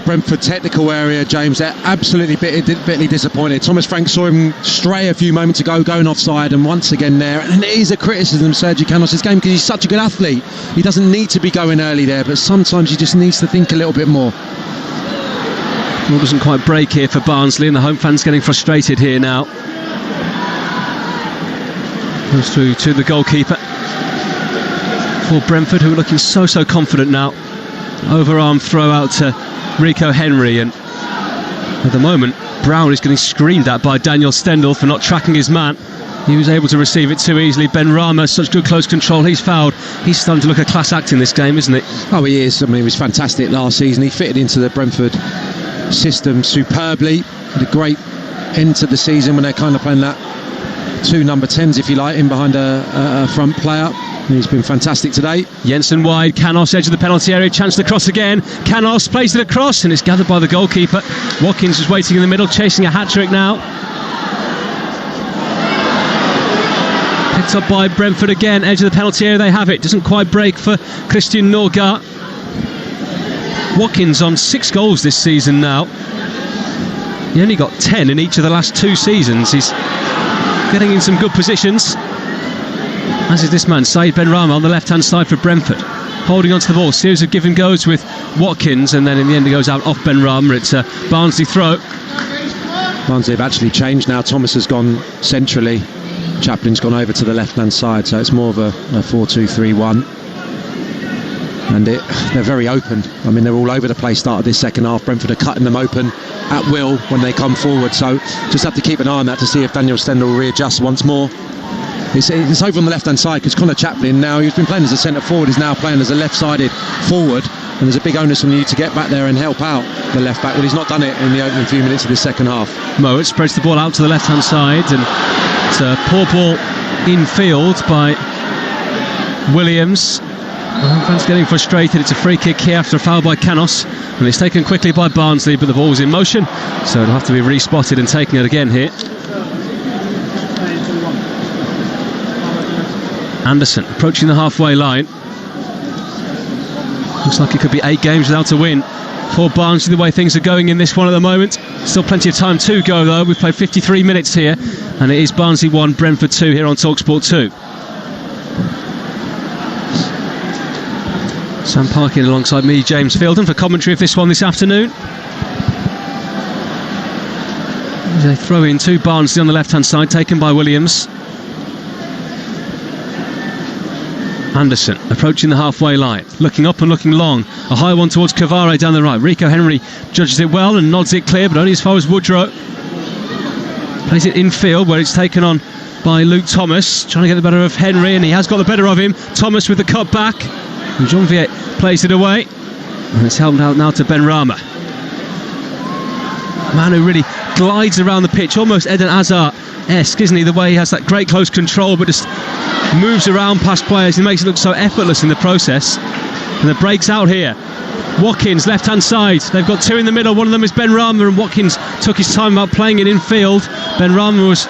Brentford technical area, James. They're absolutely bitterly disappointed. Thomas Frank saw him stray a few moments ago, going offside, and once again there. And it is a criticism of Sergio Canos' game, because he's such a good athlete. He doesn't need to be going early there, but sometimes he just needs to think a little bit more. Ball doesn't quite break here for Barnsley, and the home fans getting frustrated here now. Goes through to the goalkeeper for Brentford, who are looking so confident now. Overarm throw out to Rico Henry, and at the moment Brown is getting screamed at by Daniel Stendhal for not tracking his man. He was able to receive it too easily. Ben Rama, such good close control. He's fouled. He's starting to look a class act in this game, isn't he? Oh, he is. I mean, he was fantastic last season. He fitted into the Brentford system superbly. Had a great end to the season when they're kind of playing that two number 10s, if you like, in behind a front player. He's been fantastic today. Jensen wide, Canos edge of the penalty area, chance to cross again. Canos plays it across, and it's gathered by the goalkeeper. Watkins is waiting in the middle, chasing a hat-trick now. Picked up by Brentford again, edge of the penalty area, they have it. Doesn't quite break for Christian Norgard. Watkins on 6 goals this season now. He only got 10 in each of the last 2 seasons. He's getting in some good positions, as is this man, Said Benrahma, on the left-hand side for Brentford. Holding onto the ball, series of give and goes with Watkins, and then in the end it goes out off Benrahma. It's a Barnsley throw. Barnsley have actually changed now. Thomas has gone centrally. Chaplin's gone over to the left-hand side, so it's more of a 4-2-3-1. And they're very open. I mean, they're all over the place. Started this second half. Brentford are cutting them open at will when they come forward. So just have to keep an eye on that to see if Daniel Stendhal readjusts once more. It's over on the left-hand side because Connor Chaplin, now he's been playing as a centre forward, is now playing as a left-sided forward. And there's a big onus on you to get back there and help out the left back. Well, he's not done it in the opening few minutes of the second half. Mowat spreads the ball out to the left-hand side, and it's a poor ball in field by Williams. Fans getting frustrated. It's a free kick here after a foul by Canos, and it's taken quickly by Barnsley, but the ball's in motion, so it'll have to be respotted and taken it again here. Anderson approaching the halfway line. Looks like it could be 8 games without a win for Barnsley, the way things are going in this one at the moment. Still plenty of time to go though. We've played 53 minutes here, and it is Barnsley 1, Brentford 2 here on TalkSport 2. Sam Parkin alongside me, James Fielden, for commentary of this one this afternoon. They throw in to Barnsley on the left hand side, taken by Williams. Anderson approaching the halfway line, looking up and looking long. A high one towards Cavare down the right. Rico Henry judges it well and nods it clear, but only as far as Woodrow. Plays it infield where it's taken on by Luke Thomas, trying to get the better of Henry, and he has got the better of him. Thomas with the cut back, and Jean-Viet plays it away, and it's held out now to Benrahma. Man who really glides around the pitch, almost Eden Hazard-esque, isn't he? The way he has that great close control, but just moves around past players. He makes it look so effortless in the process. And the breaks out here. Watkins, left-hand side. They've got 2 in the middle. One of them is Benrahma, and Watkins took his time about playing it in field. Benrahma was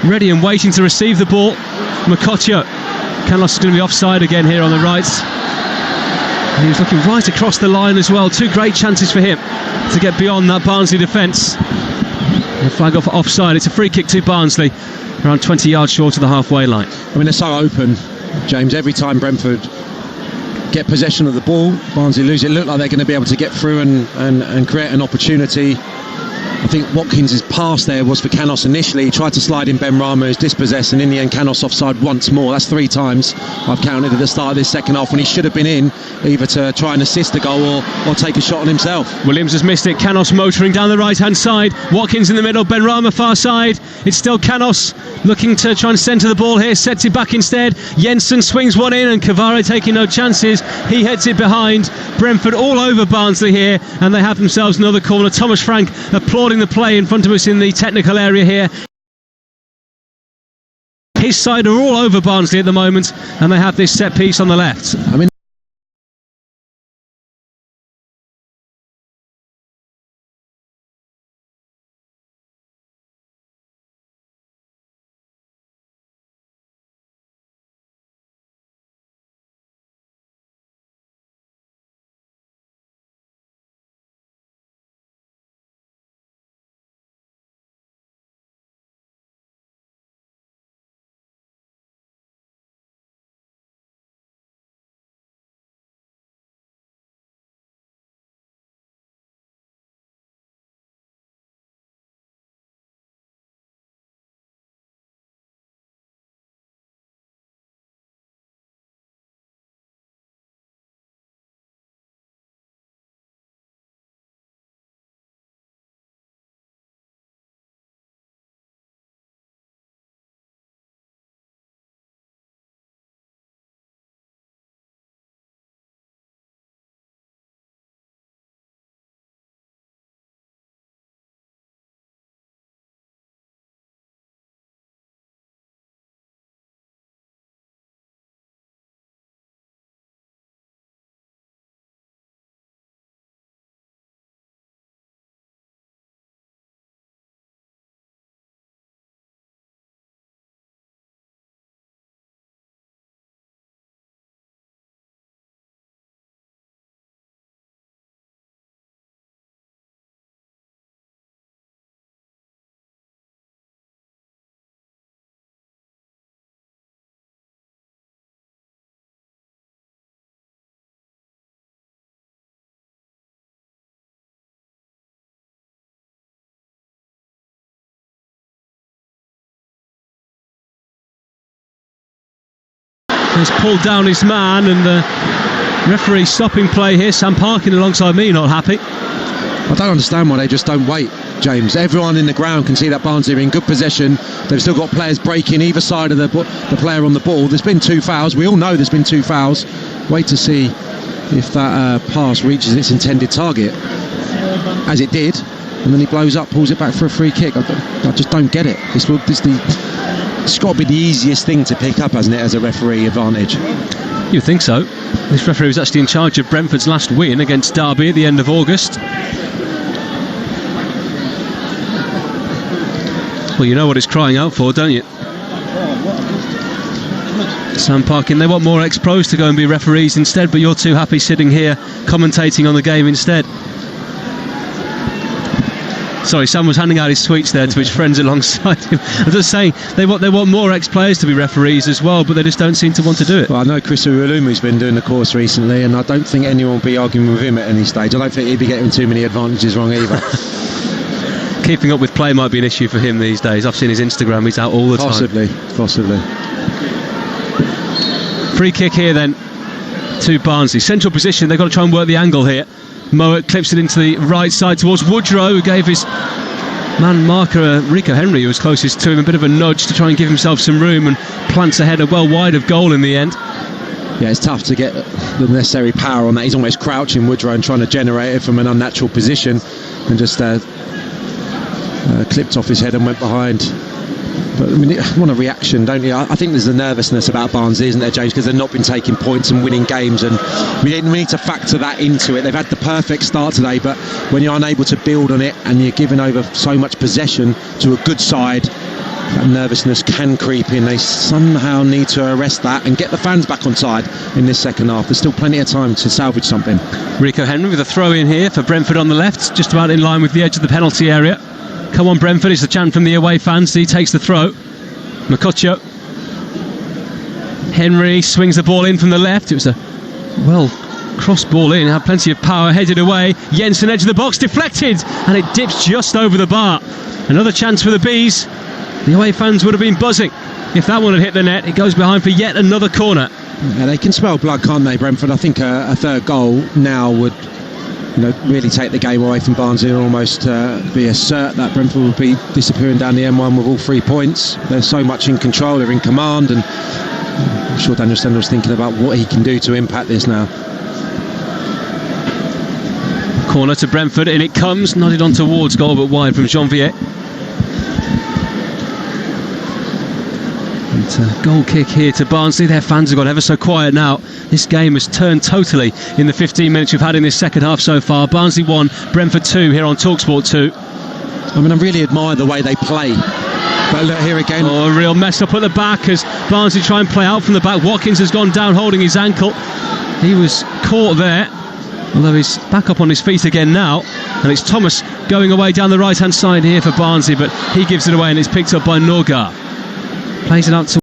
ready and waiting to receive the ball. Mokotjo. Canos is going to be offside again here on the right. And he was looking right across the line as well. 2 great chances for him to get beyond that Barnsley defence. The flag off offside. It's a free kick to Barnsley, around 20 yards short of the halfway line. I mean, they're so open, James. Every time Brentford get possession of the ball, Barnsley lose it. Look like they're going to be able to get through and create an opportunity. I think Watkins' pass there was for Canos initially. He tried to slide in Benrahma, who's dispossessed, and in the end Canos offside once more. That's 3 times I've counted at the start of this second half when he should have been in, either to try and assist the goal or take a shot on himself. Williams has missed it. Canos motoring down the right hand side. Watkins in the middle, Benrahma far side. It's still Canos looking to try and centre the ball here, sets it back instead. Jensen swings one in, and Cavare taking no chances. He heads it behind. Brentford all over Barnsley here, and they have themselves another corner. Thomas Frank applauding the play in front of us in the technical area here. His side are all over Barnsley at the moment, and they have this set piece on the left. I mean, He's pulled down his man, and the referee stopping play here. Sam Parkin alongside me, not happy. I don't understand why they just don't wait, James. Everyone in the ground can see that Barnsley are in good possession. They've still got players breaking either side of the player on the ball. There's been 2 fouls. We all know there's been 2 fouls. Wait to see if that pass reaches its intended target, as it did, and then he blows up, pulls it back for a free kick. I just don't get it. It's got to be the easiest thing to pick up, hasn't it, as a referee advantage? You'd think so. This referee was actually in charge of Brentford's last win against Derby at the end of August. Well, you know what he's crying out for, don't you? Sam Parkin, they want more ex-pros to go and be referees instead, but you're too happy sitting here commentating on the game instead. Sorry, Sam was handing out his sweets there to his friends alongside him. I'm just saying, they want more ex-players to be referees as well, but they just don't seem to want to do it. Well, I know Chris Uwalumu's been doing the course recently, and I don't think anyone will be arguing with him at any stage. I don't think he'd be getting too many advantages wrong either. Keeping up with play might be an issue for him these days. I've seen his Instagram, he's out all the time. Possibly. Free kick here then to Barnsley. Central position, they've got to try and work the angle here. Mowat clips it into the right side towards Woodrow, who gave his man marker, Rico Henry, who was closest to him, a bit of a nudge to try and give himself some room, and plants a header well wide of goal in the end. Yeah, it's tough to get the necessary power on that. He's almost crouching, Woodrow, and trying to generate it from an unnatural position, and just clipped off his head and went behind. But I mean, you want a reaction, don't you? I think there's a nervousness about Barnsley, isn't there, James? Because they've not been taking points and winning games, and we need to factor that into it. They've had the perfect start today, but when you're unable to build on it and you're giving over so much possession to a good side, that nervousness can creep in. They somehow need to arrest that and get the fans back on side in this second half. There's still plenty of time to salvage something. Rico Henry with a throw in here for Brentford on the left, just about in line with the edge of the penalty area. Come on, Brentford, it's the chant from the away fans. He takes the throw. Makocho. Henry swings the ball in from the left. It was a cross ball in, had plenty of power, headed away. Jensen, edge of the box, deflected, and it dips just over the bar. Another chance for the Bees. The away fans would have been buzzing if that one had hit the net. It goes behind for yet another corner. Yeah, they can smell blood, can't they, Brentford? I think a third goal now would really take the game away from Barnsley and almost be a cert that Brentford will be disappearing down the M1 with all 3 points. They're so much in control, they're in command, and I'm sure Daniel Stendel's thinking about what he can do to impact this now. Corner to Brentford, and it comes, nodded on towards goal but wide from Janvier. And goal kick here to Barnsley. Their fans have got ever so quiet now. This game has turned totally in the 15 minutes we've had in this second half so far. Barnsley 1, Brentford 2 here on TalkSport 2. I mean, I really admire the way they play. But look, here again. Oh, a real mess up at the back as Barnsley try and play out from the back. Watkins has gone down holding his ankle. He was caught there, although he's back up on his feet again now. And it's Thomas going away down the right-hand side here for Barnsley, but he gives it away and it's picked up by Norgar. Plays it out to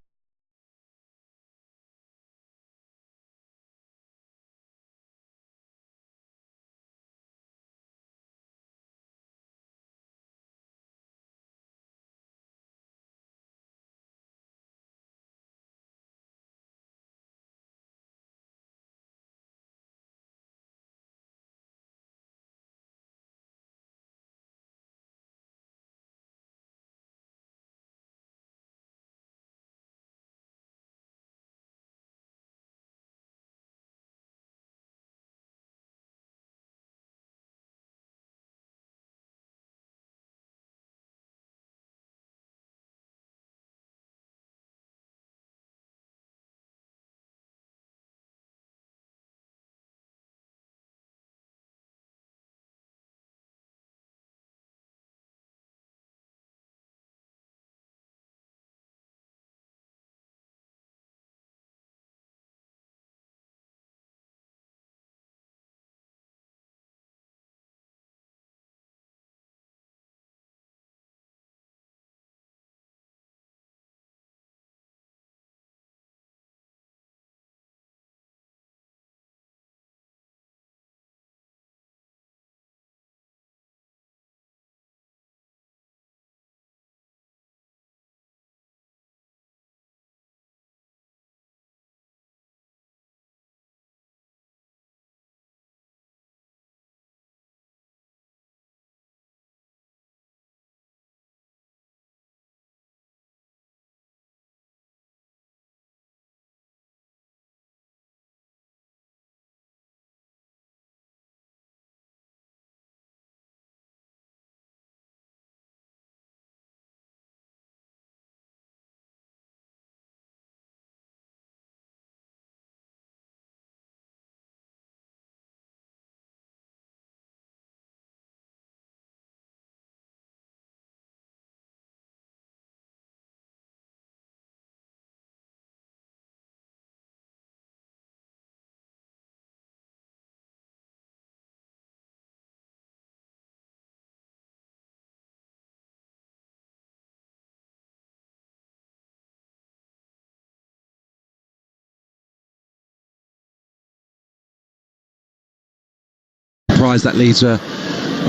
surprised that Leeds are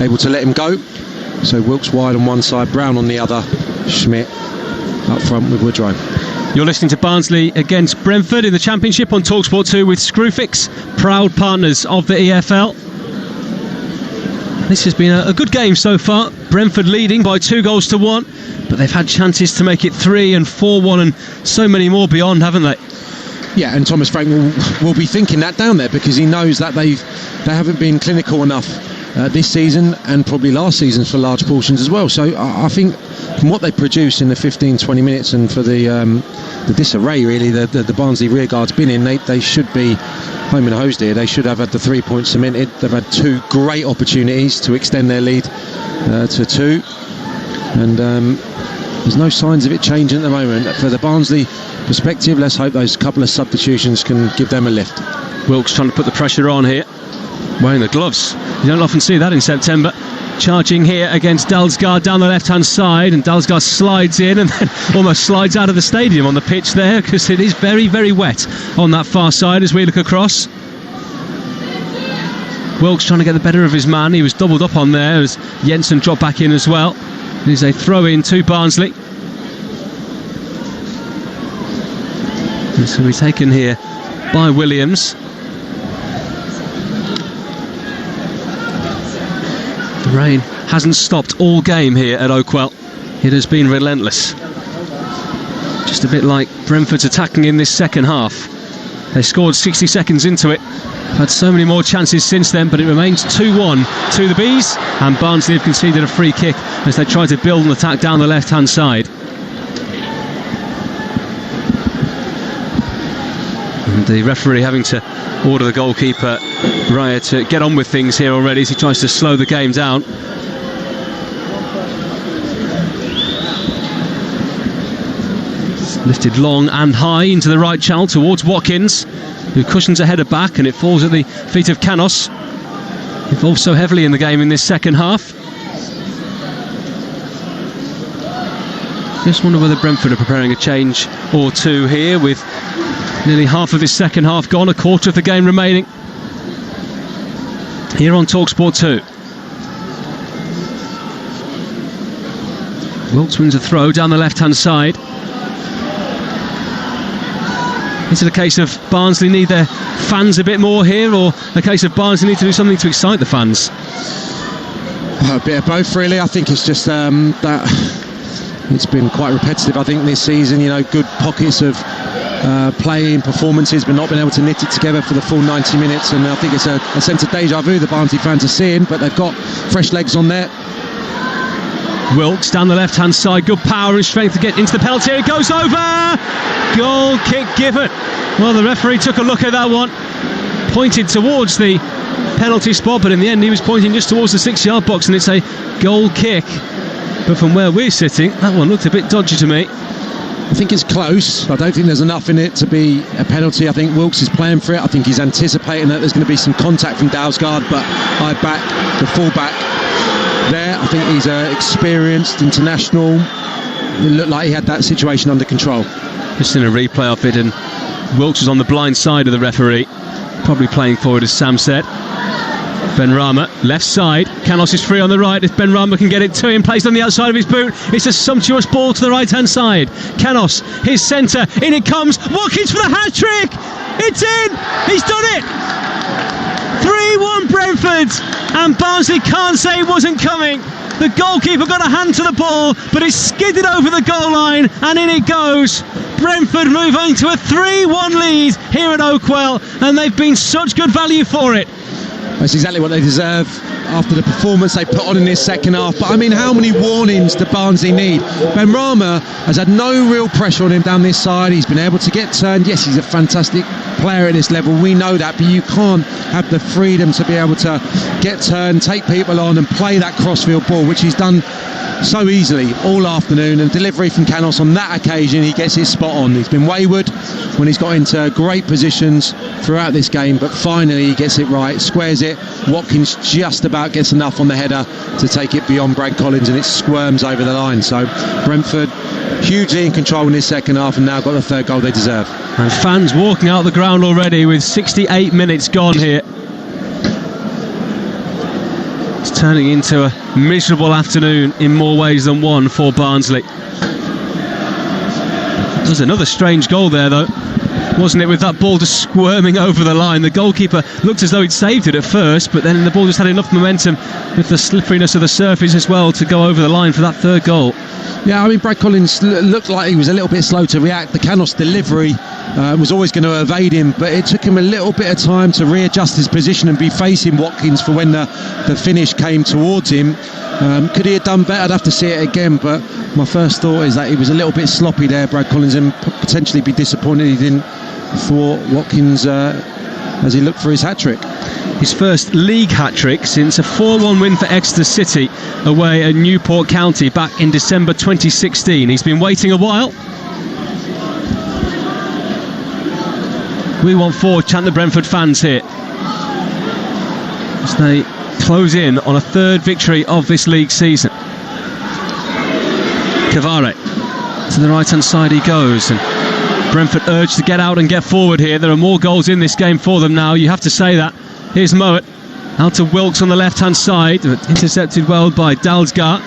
able to let him go. So Wilkes wide on one side, Brown on the other, Schmidt up front with Woodrow. You're listening to Barnsley against Brentford in the Championship on TalkSport 2 with Screwfix, proud partners of the EFL. This has been a good game so far. Brentford leading by 2-1, but they've had chances to make it 3 and 4-1 and so many more beyond, haven't they? Yeah, and Thomas Frank will be thinking that down there, because he knows that they haven't been clinical enough this season, and probably last season for large portions as well. So I think from what they produce in the 15-20 minutes, and for the disarray really the Barnsley rearguard's been in, they should be home and hosed here. They should have had the 3 points cemented. They've had 2 great opportunities to extend their lead to 2, and there's no signs of it changing at the moment. For the Barnsley perspective, let's hope those couple of substitutions can give them a lift. Wilkes trying to put the pressure on here, wearing the gloves. You don't often see that in September. Charging here against Dalsgaard down the left-hand side, and Dalsgaard slides in and then almost slides out of the stadium on the pitch there, because it is very, very wet on that far side as we look across. Wilkes trying to get the better of his man. He was doubled up on there as Jensen dropped back in as well. It is a throw-in to Barnsley. This will be taken here by Williams. The rain hasn't stopped all game here at Oakwell. It has been relentless. Just a bit like Brentford's attacking in this second half. They scored 60 seconds into it. Had so many more chances since then, but it remains 2-1 to the Bees, and Barnsley have conceded a free kick as they try to build an attack down the left-hand side. And the referee having to order the goalkeeper Raya to get on with things here already as he tries to slow the game down. Lifted long and high into the right channel towards Watkins, who cushions a header back, and it falls at the feet of Canos, involved so heavily in the game in this second half. Just wonder whether Brentford are preparing a change or two here, with nearly half of this second half gone, a quarter of the game remaining. Here on TalkSport 2. Wilkes wins a throw down the left-hand side. Is it a case of Barnsley need their fans a bit more here, or a case of Barnsley need to do something to excite the fans? A bit of both, really. I think it's just that it's been quite repetitive, I think, this season. You know, good pockets of playing performances, but not been able to knit it together for the full 90 minutes. And I think it's a sense of deja vu the Barnsley fans are seeing, but they've got fresh legs on there. Wilkes down the left-hand side, good power and strength to get into the penalty area. It goes over! Goal kick given. Well, the referee took a look at that one, pointed towards the penalty spot, but in the end he was pointing just towards the 6-yard box, and it's a goal kick. But from where we're sitting, that one looked a bit dodgy to me. I think it's close. I don't think there's enough in it to be a penalty. I think Wilkes is playing for it. I think he's anticipating that there's going to be some contact from Dalsgaard, but I back the full-back there. I think he's an experienced international. It looked like he had that situation under control. Just in a replay of it, and Wilkes was on the blind side of the referee, probably playing forward, as Sam said. Benrahma, left side. Canos is free on the right. If Benrahma can get it to him, placed on the outside of his boot. It's a sumptuous ball to the right-hand side. Canos, his centre, in it comes. Watkins for the hat-trick! It's in! He's done it! 3-1 Brentford, and Barnsley can't say it wasn't coming. The goalkeeper got a hand to the ball, but it skidded over the goal line, and in it goes. Brentford move on to a 3-1 lead here at Oakwell, and they've been such good value for it. That's exactly what they deserve after the performance they put on in this second half. But I mean, how many warnings do Barnsley need? Benrahma has had no real pressure on him down this side. He's been able to get turned. Yes, he's a fantastic player at this level, we know that, but you can't have the freedom to be able to get turned, take people on and play that crossfield ball, which he's done so easily all afternoon. And delivery from Canos on that occasion, he gets his spot on. He's been wayward when he's got into great positions throughout this game, but finally he gets it right, squares it. Watkins just about gets enough on the header to take it beyond Brad Collins, and it squirms over the line. So Brentford hugely in control in this second half, and now got the third goal they deserve. And fans walking out the ground already with 68 minutes gone here. It's turning into a miserable afternoon in more ways than one for Barnsley. There's another strange goal there, though, wasn't it, with that ball just squirming over the line. The goalkeeper looked as though he'd saved it at first, but then the ball just had enough momentum with the slipperiness of the surface as well to go over the line for that third goal. Yeah, I mean, Brad Collins looked like he was a little bit slow to react. The Canos delivery was always going to evade him, but it took him a little bit of time to readjust his position and be facing Watkins for when the finish came towards him. Could he have done better? I'd have to see it again, but my first thought is that he was a little bit sloppy there, Brad Collins, and potentially be disappointed he didn't thwart Watkins as he looked for his hat-trick. His first league hat-trick since a 4-1 win for Exeter City away at Newport County back in December 2016. He's been waiting a while. We want forward, chant the Brentford fans here, as they close in on a third victory of this league season. Cavare to the right hand side he goes, and Brentford urged to get out and get forward here. There are more goals in this game for them now, you have to say that. Here's Mowat out to Wilkes on the left hand side, intercepted well by Dalsgaard.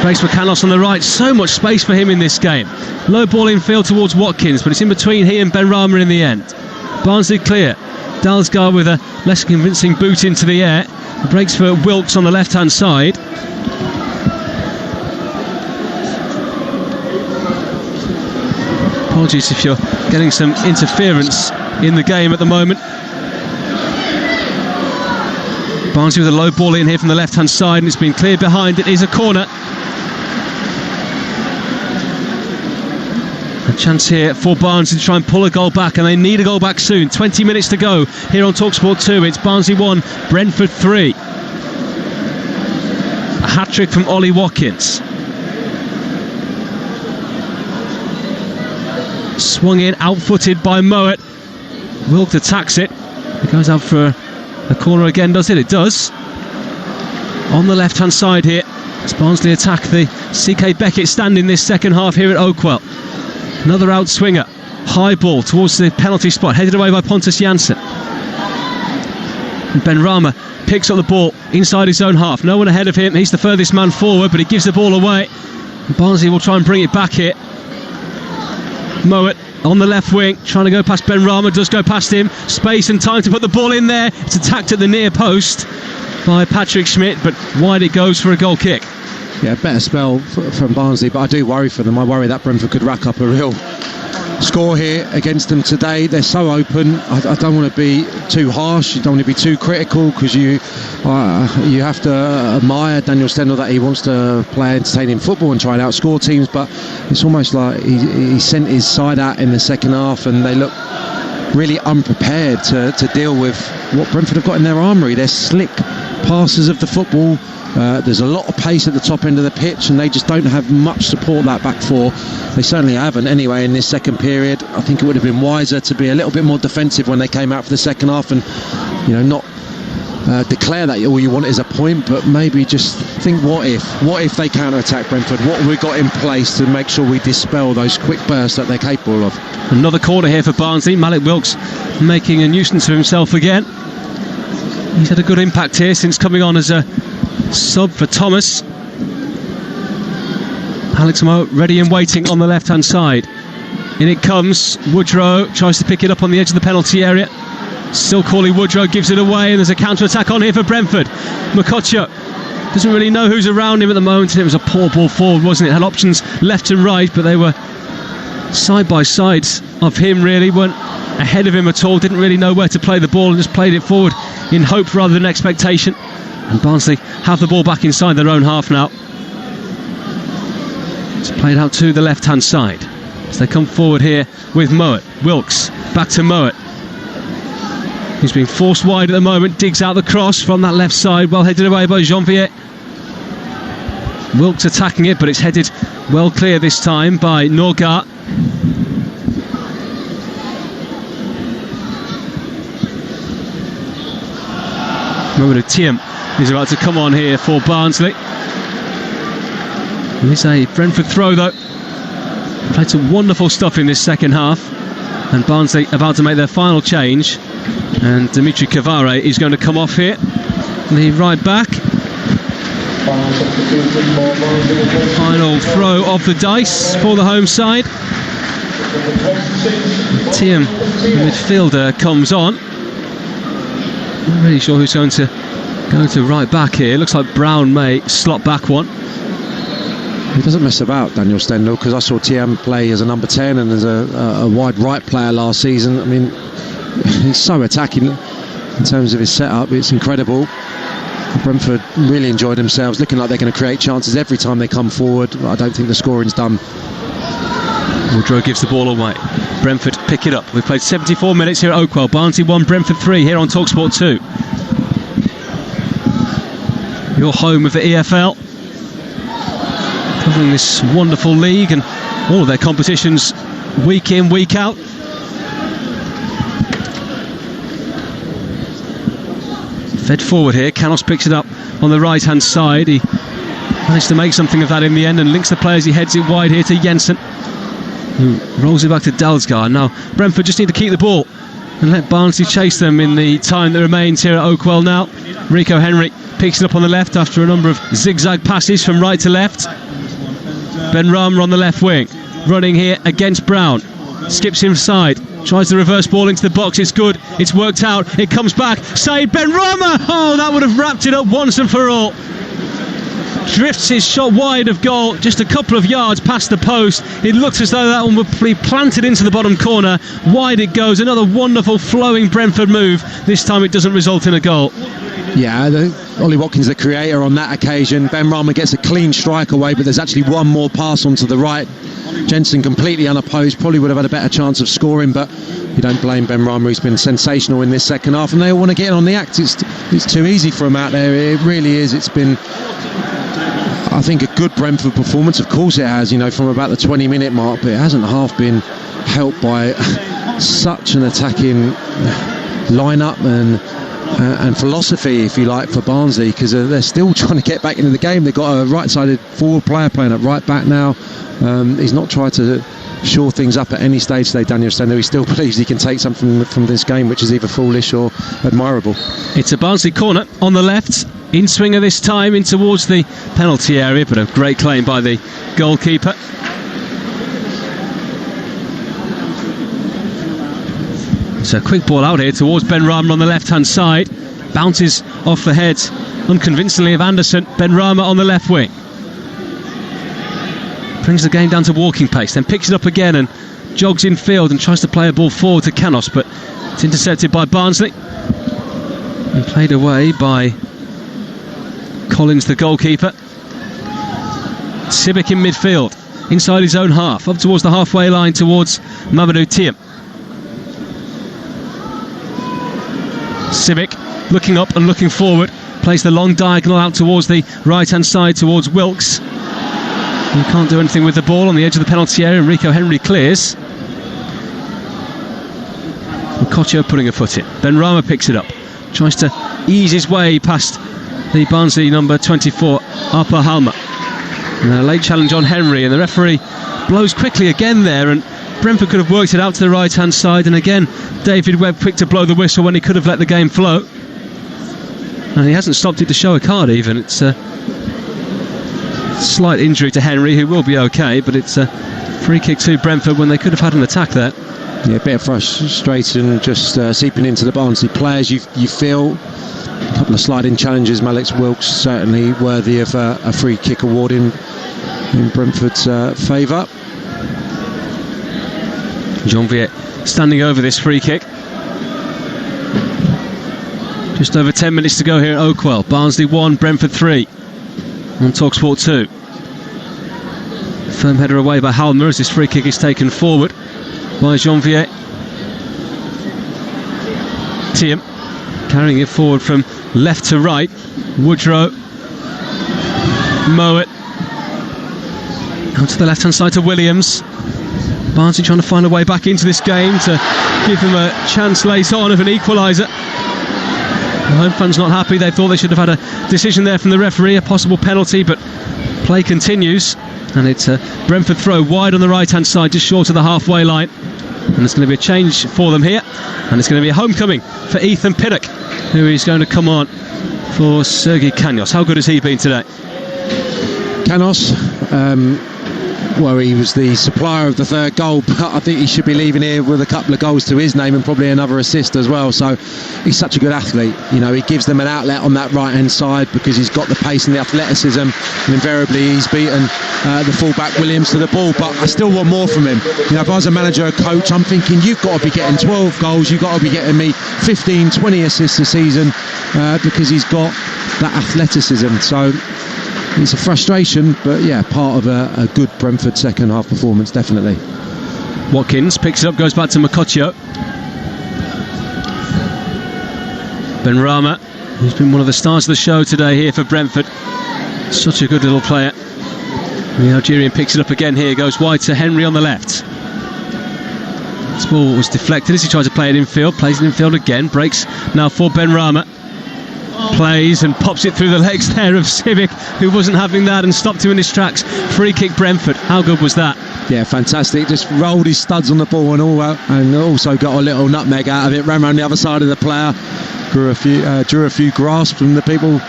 Breaks for Canos on the right. So much space for him in this game. Low ball in field towards Watkins, but it's in between he and Benrahma in the end. Barnsley clear. Dalsgaard with a less convincing boot into the air. Breaks for Wilkes on the left hand side. Apologies if you're getting some interference in the game at the moment. Barnsley with a low ball in here from the left hand side, and it's been cleared behind. It is a corner. A chance here for Barnsley to try and pull a goal back, and they need a goal back soon. 20 minutes to go here on TalkSport 2. It's Barnsley 1, Brentford 3. A hat-trick from Ollie Watkins. Swung in, out-footed by Mowat. Wilk attacks it. It goes out for a corner again, does it? It does. On the left-hand side here, as Barnsley attack the CK Beckett stand in this second half here at Oakwell. Another outswinger. High ball towards the penalty spot, headed away by Pontus Jansson. And Benrahma picks up the ball inside his own half. No one ahead of him. He's the furthest man forward, but he gives the ball away. And Barnsley will try and bring it back here. Mowat on the left wing, trying to go past Benrahma, does go past him. Space and time to put the ball in there. It's attacked at the near post by Patrick Schmidt, but wide it goes for a goal kick. Yeah, better spell from Barnsley, but I do worry for them. I worry that Brentford could rack up a real score here against them today. They're so open. I don't want to be too harsh. You don't want to be too critical, because you have to admire Daniel Stendhal that he wants to play entertaining football and try and outscore teams, but it's almost like he sent his side out in the second half, and they look really unprepared to deal with what Brentford have got in their armoury. They're slick passers of the football. There's a lot of pace at the top end of the pitch, and they just don't have much support, that back four. They certainly haven't anyway in this second period. I think it would have been wiser to be a little bit more defensive when they came out for the second half, and not declare that all you want is a point, but maybe just think, what if they counter-attack Brentford? What have we got in place to make sure we dispel those quick bursts that they're capable of? Another corner here for Barnsley. Malik Wilkes making a nuisance of himself again. He's had a good impact here since coming on as a sub for Thomas. Alex Moe ready and waiting on the left hand side. In it comes. Woodrow tries to pick it up on the edge of the penalty area. Still Corley Woodrow gives it away, and there's a counter attack on here for Brentford. Makocha doesn't really know who's around him at the moment, and it was a poor ball forward, wasn't it? Had options left and right, but they were side by side of him, really. Weren't ahead of him at all, didn't really know where to play the ball, and just played it forward in hope rather than expectation. And Barnsley have the ball back inside their own half now. It's played out to the left hand side as they come forward here with Mowat. Wilkes back to Mowat. He's being forced wide at the moment, digs out the cross from that left side, well headed away by Janvier. Wilkes attacking it, but it's headed well clear this time by Norgard. Mohamed Tiem is about to come on here for Barnsley. It's a Brentford throw though. Played some wonderful stuff in this second half, and Barnsley about to make their final change, and Dimitri Cavare is going to come off here. the right back. Final throw of the dice for the home side. Tiam, the midfielder, comes on. Not really sure who's going to go to right back here. Looks like Brown may slot back one. He doesn't mess about, Daniel Stendhal, because I saw Tiam play as a number 10 and as a wide right player last season. I mean, he's so attacking in terms of his setup. It's incredible. Brentford really enjoyed themselves, looking like they're going to create chances every time they come forward. I don't think the scoring's done. Woodrow gives the ball away. Brentford pick it up. We've played 74 minutes here at Oakwell. Barnsley 1, Brentford 3 here on TalkSport 2. Your home of the EFL, covering this wonderful league and all of their competitions week in, week out. Fed forward here. Canos picks it up on the right hand side. He managed to make something of that in the end and links the players. He heads it wide here to Jensen, who rolls it back to Dalsgaard. Now Brentford just need to keep the ball and let Barnsley chase them in the time that remains here at Oakwell now. Rico Henry picks it up on the left after a number of zigzag passes from right to left. Ben Rama on the left wing, running here against Brown. Skips inside, tries the reverse ball into the box. It's good, it's worked out, it comes back. Said Ben Rama! Oh, that would have wrapped it up once and for all. Drifts his shot wide of goal, just a couple of yards past the post. It looks as though that one would be planted into the bottom corner. Wide it goes, another wonderful flowing Brentford move. This time it doesn't result in a goal. Yeah, Ollie Watkins, the creator on that occasion. Ben Rama gets a clean strike away, but there's actually one more pass onto the right. Jensen completely unopposed, probably would have had a better chance of scoring, but you don't blame Ben Rama. He's been sensational in this second half, and they all want to get on the act. It's too easy for him out there. It really is. It's been, I think, a good Brentford performance. Of course it has, from about the 20-minute mark, but it hasn't half been helped by such an attacking lineup and philosophy, if you like, for Barnsley, because they're still trying to get back into the game. They've got a right-sided forward player playing at right back now. He's not tried to shore things up at any stage today, Daniel Stendhal. He still believes he can take something from this game, which is either foolish or admirable. It's a Barnsley corner on the left, in swinger this time, in towards the penalty area, but a great claim by the goalkeeper. It's a quick ball out here towards Ben Rama on the left hand side. Bounces off the head unconvincingly of Anderson. Ben Rama on the left wing brings the game down to walking pace, then picks it up again and jogs in field and tries to play a ball forward to Canos, but it's intercepted by Barnsley and played away by Collins, the goalkeeper. Sibic in midfield, inside his own half, up towards the halfway line towards Mamadou Tiam. Sibic looking up and looking forward, plays the long diagonal out towards the right hand side towards Wilkes. He can't do anything with the ball on the edge of the penalty area, and Rico Henry clears. Mokotjo putting a foot in. Ben Rama picks it up, tries to ease his way past the Barnsley number 24, Arpa Halma. And a late challenge on Henry, and the referee blows quickly again there, and Brentford could have worked it out to the right hand side, and again David Webb quick to blow the whistle when he could have let the game flow, and he hasn't stopped it to show a card even. It's a slight injury to Henry, who will be okay, but it's a free kick to Brentford when they could have had an attack there. Yeah, a bit of frustration just seeping into the Barnsley players. You feel a couple of sliding challenges. Malik Wilkes certainly worthy of a free kick award in Brentford's favour. Janvier standing over this free kick. Just over 10 minutes to go here at Oakwell. Barnsley 1, Brentford 3 on TalkSport 2. Firm header away by Halmer as this free kick is taken forward by Janvier. Tiam carrying it forward from left to right. Woodrow, Mowat out to the left hand side to Williams. Barnsley trying to find a way back into this game to give them a chance late on of an equaliser. The home fans not happy. They thought they should have had a decision there from the referee, a possible penalty, but play continues, and it's a Brentford throw wide on the right hand side, just short of the halfway line, and there's going to be a change for them here, and it's going to be a homecoming for Ethan Pinnock, who is going to come on for Sergei Canos. How good has he been today? Canos, well, he was the supplier of the third goal, but I think he should be leaving here with a couple of goals to his name and probably another assist as well. So he's such a good athlete. You know, he gives them an outlet on that right-hand side because he's got the pace and the athleticism, and invariably he's beaten the fullback Williams to the ball. But I still want more from him. You know, if I was a manager or coach, I'm thinking you've got to be getting 12 goals, you've got to be getting me 15, 20 assists a season because he's got that athleticism. So it's a frustration, but yeah, part of a good Brentford second half performance, definitely. Watkins picks it up, goes back to Mashujaa. Benrahma, who's been one of the stars of the show today here for Brentford. Such a good little player. The Algerian picks it up again here, goes wide to Henry on the left. This ball was deflected as he tried to play it infield, plays it infield again, breaks now for Benrahma. Plays and pops it through the legs there of Civic, who wasn't having that and stopped him in his tracks. Free kick Brentford. How good was that? Yeah, fantastic. Just rolled his studs on the ball and also got a little nutmeg out of it. Ran around the other side of the player. Drew a few gasps from the people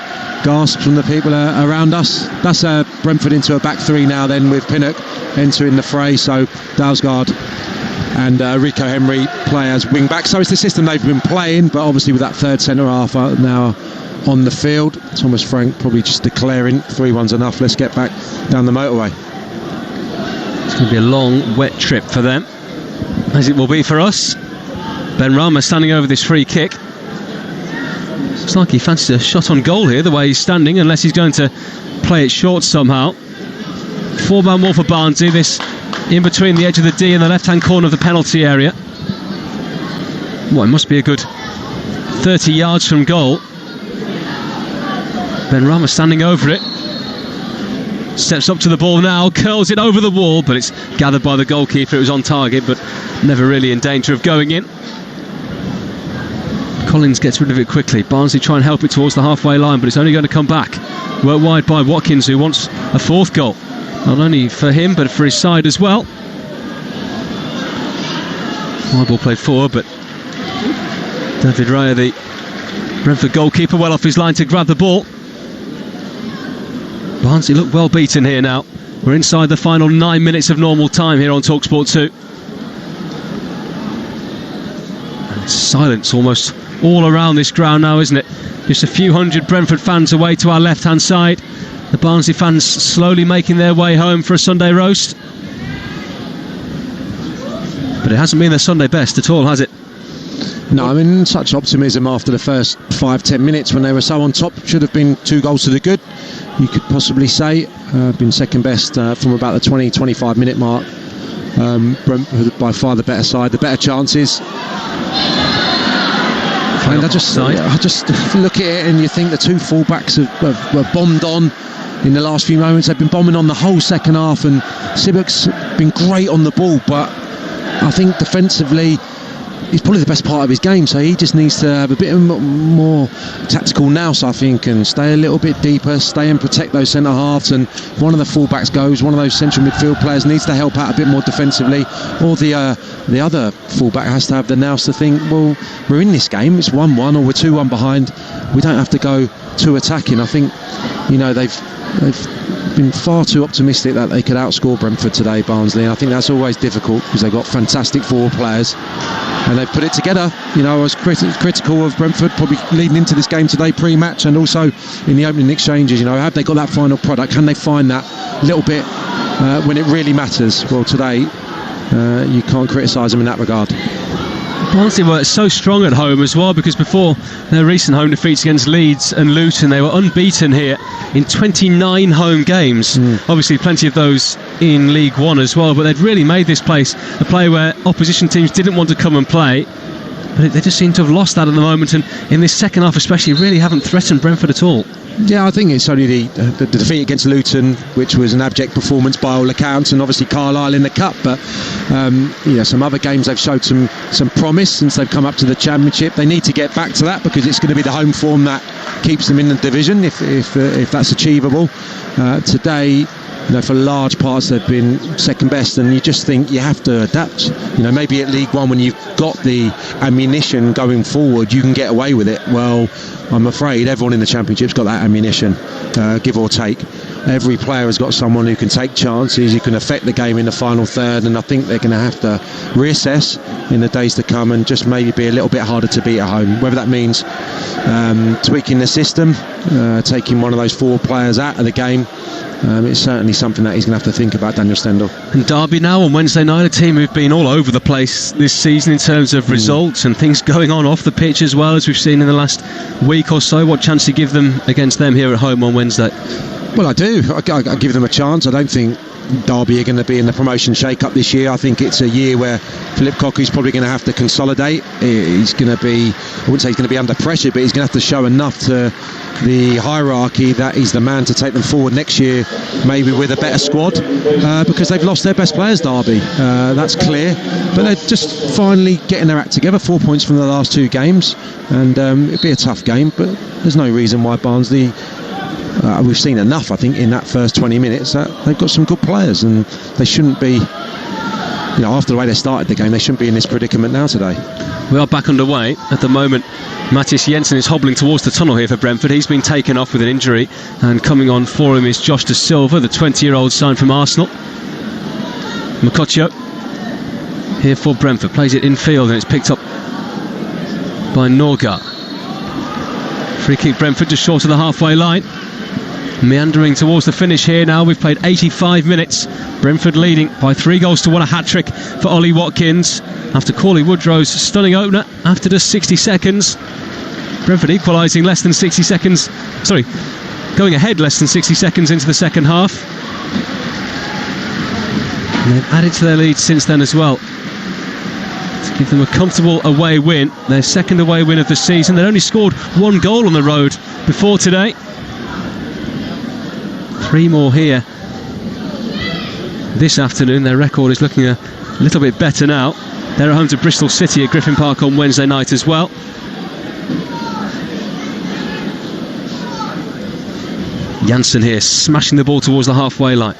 around us. That's Brentford into a back three now then, with Pinnock entering the fray. So Dalsgaard and Rico Henry play as wing back. So it's the system they've been playing, but obviously with that third centre half now on the field. Thomas Frank probably just declaring 3-1's enough, let's get back down the motorway. It's going to be a long wet trip for them, as it will be for us. Benrahma standing over this free kick. Looks like he fancies a shot on goal here, the way he's standing, unless he's going to play it short somehow. 4-man wall for Barnsley, this in between the edge of the D and the left-hand corner of the penalty area. Well, it must be a good 30 yards from goal. Benrahma standing over it. Steps up to the ball now, curls it over the wall, but it's gathered by the goalkeeper. It was on target, but never really in danger of going in. Collins gets rid of it quickly. Barnsley try and help it towards the halfway line, but it's only going to come back. Worked wide by Watkins, who wants a fourth goal. Not only for him, but for his side as well. Wide ball played forward, but David Raya, the Brentford goalkeeper, well off his line to grab the ball. Barnsley look well beaten here now. We're inside the final 9 minutes of normal time here on TalkSport 2. And silence almost all around this ground now, isn't it? Just a few hundred Brentford fans away to our left-hand side. The Barnsley fans slowly making their way home for a Sunday roast. But it hasn't been their Sunday best at all, has it? No, I mean, such optimism after the first 5-10 minutes when they were so on top. Should have been 2 goals to the good, you could possibly say. Been second best from about the 20-25 minute mark. Brentford by far the better side, the better chances. And I just look at it and you think the two fullbacks have bombed on in the last few moments. They've been bombing on the whole second half, and Sibuk's been great on the ball, but I think defensively he's probably the best part of his game, so he just needs to have a bit more tactical nous, I think, and stay a little bit deeper, stay and protect those centre halves. And if one of the fullbacks goes, one of those central midfield players needs to help out a bit more defensively, or the other fullback has to have the nous to think, well, we're in this game, it's 1-1 or we're 2-1 behind, we don't have to go too attacking. I think, you know, they've been far too optimistic that they could outscore Brentford today, Barnsley. I think that's always difficult because they've got fantastic forward players and they've put it together. You know, I was critical of Brentford probably leading into this game today pre-match, and also in the opening exchanges. You know, have they got that final product? Can they find that little bit when it really matters? Well, today you can't criticise them in that regard. Barnsley were so strong at home as well, because before their recent home defeats against Leeds and Luton, they were unbeaten here in 29 home games. Obviously plenty of those in League One as well, but they'd really made this place a place where opposition teams didn't want to come and play. But they just seem to have lost that at the moment, and in this second half especially really haven't threatened Brentford at all. Yeah, I think it's only the defeat against Luton, which was an abject performance by all accounts, and obviously Carlisle in the Cup. But some other games they've showed some promise since they've come up to the Championship. They need to get back to that because it's going to be the home form that keeps them in the division if that's achievable. Today, for large parts they've been second best, and you just think you have to adapt. Maybe at League One, when you've got the ammunition going forward, you can get away with it. Well, I'm afraid everyone in the Championship's got that ammunition, give or take. Every player has got someone who can take chances, who can affect the game in the final third, and I think they're going to have to reassess in the days to come and just maybe be a little bit harder to beat at home. Whether that means tweaking the system, taking one of those forward players out of the game, it's certainly something that he's going to have to think about, Daniel Stendhal. And Derby now on Wednesday night, a team who've been all over the place this season in terms of results and things going on off the pitch as well, as we've seen in the last week or so. What chance do you give them against them here at home on Wednesday? Well, I do. I give them a chance. I don't think Derby are going to be in the promotion shake-up this year. I think it's a year where Philip Cocu's probably going to have to consolidate. He's going to be, I wouldn't say he's going to be under pressure, but he's going to have to show enough to the hierarchy that he's the man to take them forward next year, maybe with a better squad, because they've lost their best players, Derby. That's clear. But they're just finally getting their act together. 4 points from the last 2 games, and it'll be a tough game, but there's no reason why Barnsley... we've seen enough, I think, in that first 20 minutes that they've got some good players, and they shouldn't be, after the way they started the game, they shouldn't be in this predicament now today. We are back underway at the moment. Matthias Jensen is hobbling towards the tunnel here for Brentford. He's been taken off with an injury, and coming on for him is Josh Da Silva, the 20-year-old signed from Arsenal. Mashujaa here for Brentford, plays it infield, and it's picked up by Norgard. Free kick Brentford just short of the halfway line. Meandering towards the finish here now. We've played 85 minutes. Brentford leading by 3-1, a hat-trick for Ollie Watkins after Corley Woodrow's stunning opener after just 60 seconds. Brentford equalising less than 60 seconds, going ahead less than 60 seconds into the second half. And they've added to their lead since then as well, to give them a comfortable away win, their second away win of the season. They'd only scored 1 goal on the road before today. 3 more here this afternoon. Their record is looking a little bit better now. They're at home to Bristol City at Griffin Park on Wednesday night as well. Janssen here smashing the ball towards the halfway line.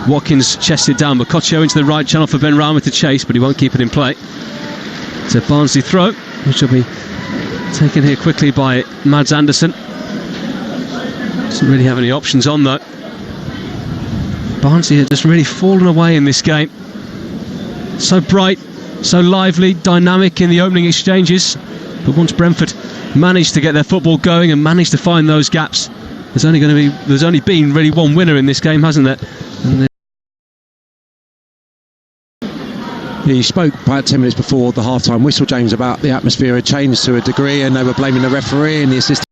Watkins chested down, Mashujaa into the right channel for Ben Rama to chase, but he won't keep it in play. It's a Barnsley throw, which will be taken here quickly by Mads Andersen. Doesn't really have any options on though. Barnsley had just really fallen away in this game. So bright, so lively, dynamic in the opening exchanges, but once Brentford managed to get their football going and managed to find those gaps, there's only been really one winner in this game, hasn't there? He spoke about 10 minutes before the half-time whistle, James, about the atmosphere had changed to a degree, and they were blaming the referee and the assistant.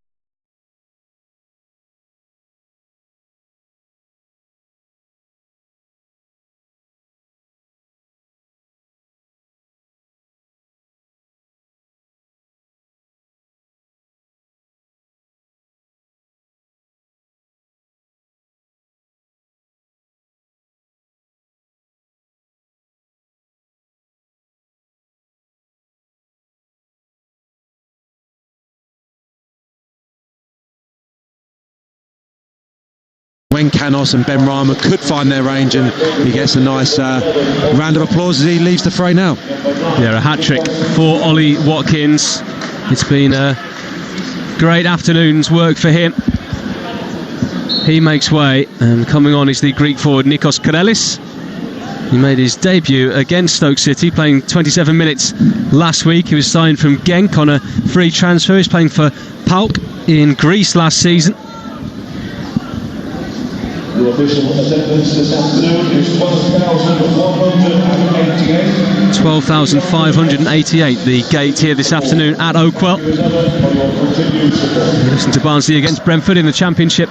When Canos and Ben Rama could find their range, and he gets a nice round of applause as he leaves the fray now. Yeah, a hat-trick for Ollie Watkins. It's been a great afternoon's work for him. He makes way, and coming on is the Greek forward Nikos Karelis. He made his debut against Stoke City, playing 27 minutes last week. He was signed from Genk on a free transfer. He's playing for PAOK in Greece last season. The official attendance this afternoon is 12,188. 12,588, the gate here this afternoon at Oakwell. You listen to Barnsley against Brentford in the Championship.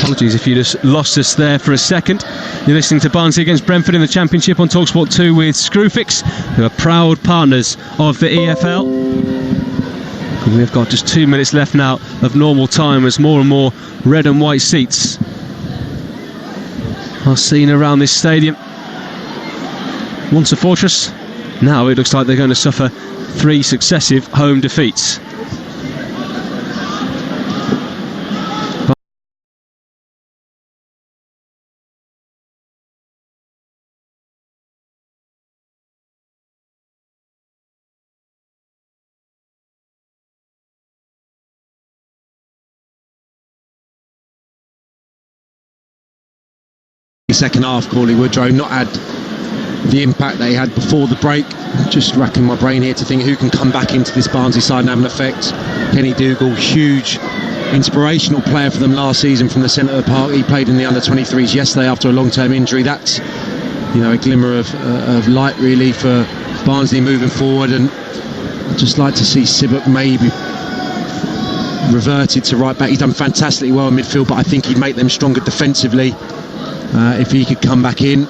Apologies if you just lost us there for a second. You're listening to Barnsley against Brentford in the Championship on TalkSport 2 with Screwfix, who are proud partners of the EFL. And we've got just 2 minutes left now of normal time as more and more red and white seats are seen around this stadium. Once a fortress, now it looks like they're going to suffer 3 successive home defeats. second half, Crawley Woodrow, not had the impact that he had before the break. Just racking my brain here to think who can come back into this Barnsley side and have an effect. Kenny Dougal, huge inspirational player for them last season from the centre of the park. He played in the under-23s yesterday after a long-term injury. That's, a glimmer of light really for Barnsley moving forward, and I'd just like to see Sibuk maybe reverted to right back. He's done fantastically well in midfield, but I think he'd make them stronger defensively if he could come back in.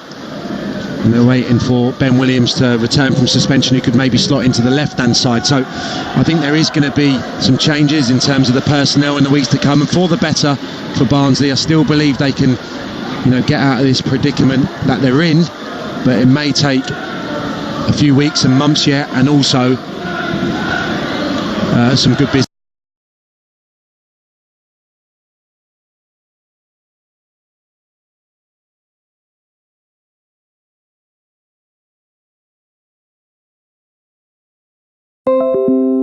And they're waiting for Ben Williams to return from suspension, who could maybe slot into the left-hand side. So I think there is going to be some changes in terms of the personnel in the weeks to come, and for the better for Barnsley. I still believe they can, get out of this predicament that they're in, but it may take a few weeks and months yet, and also some good business.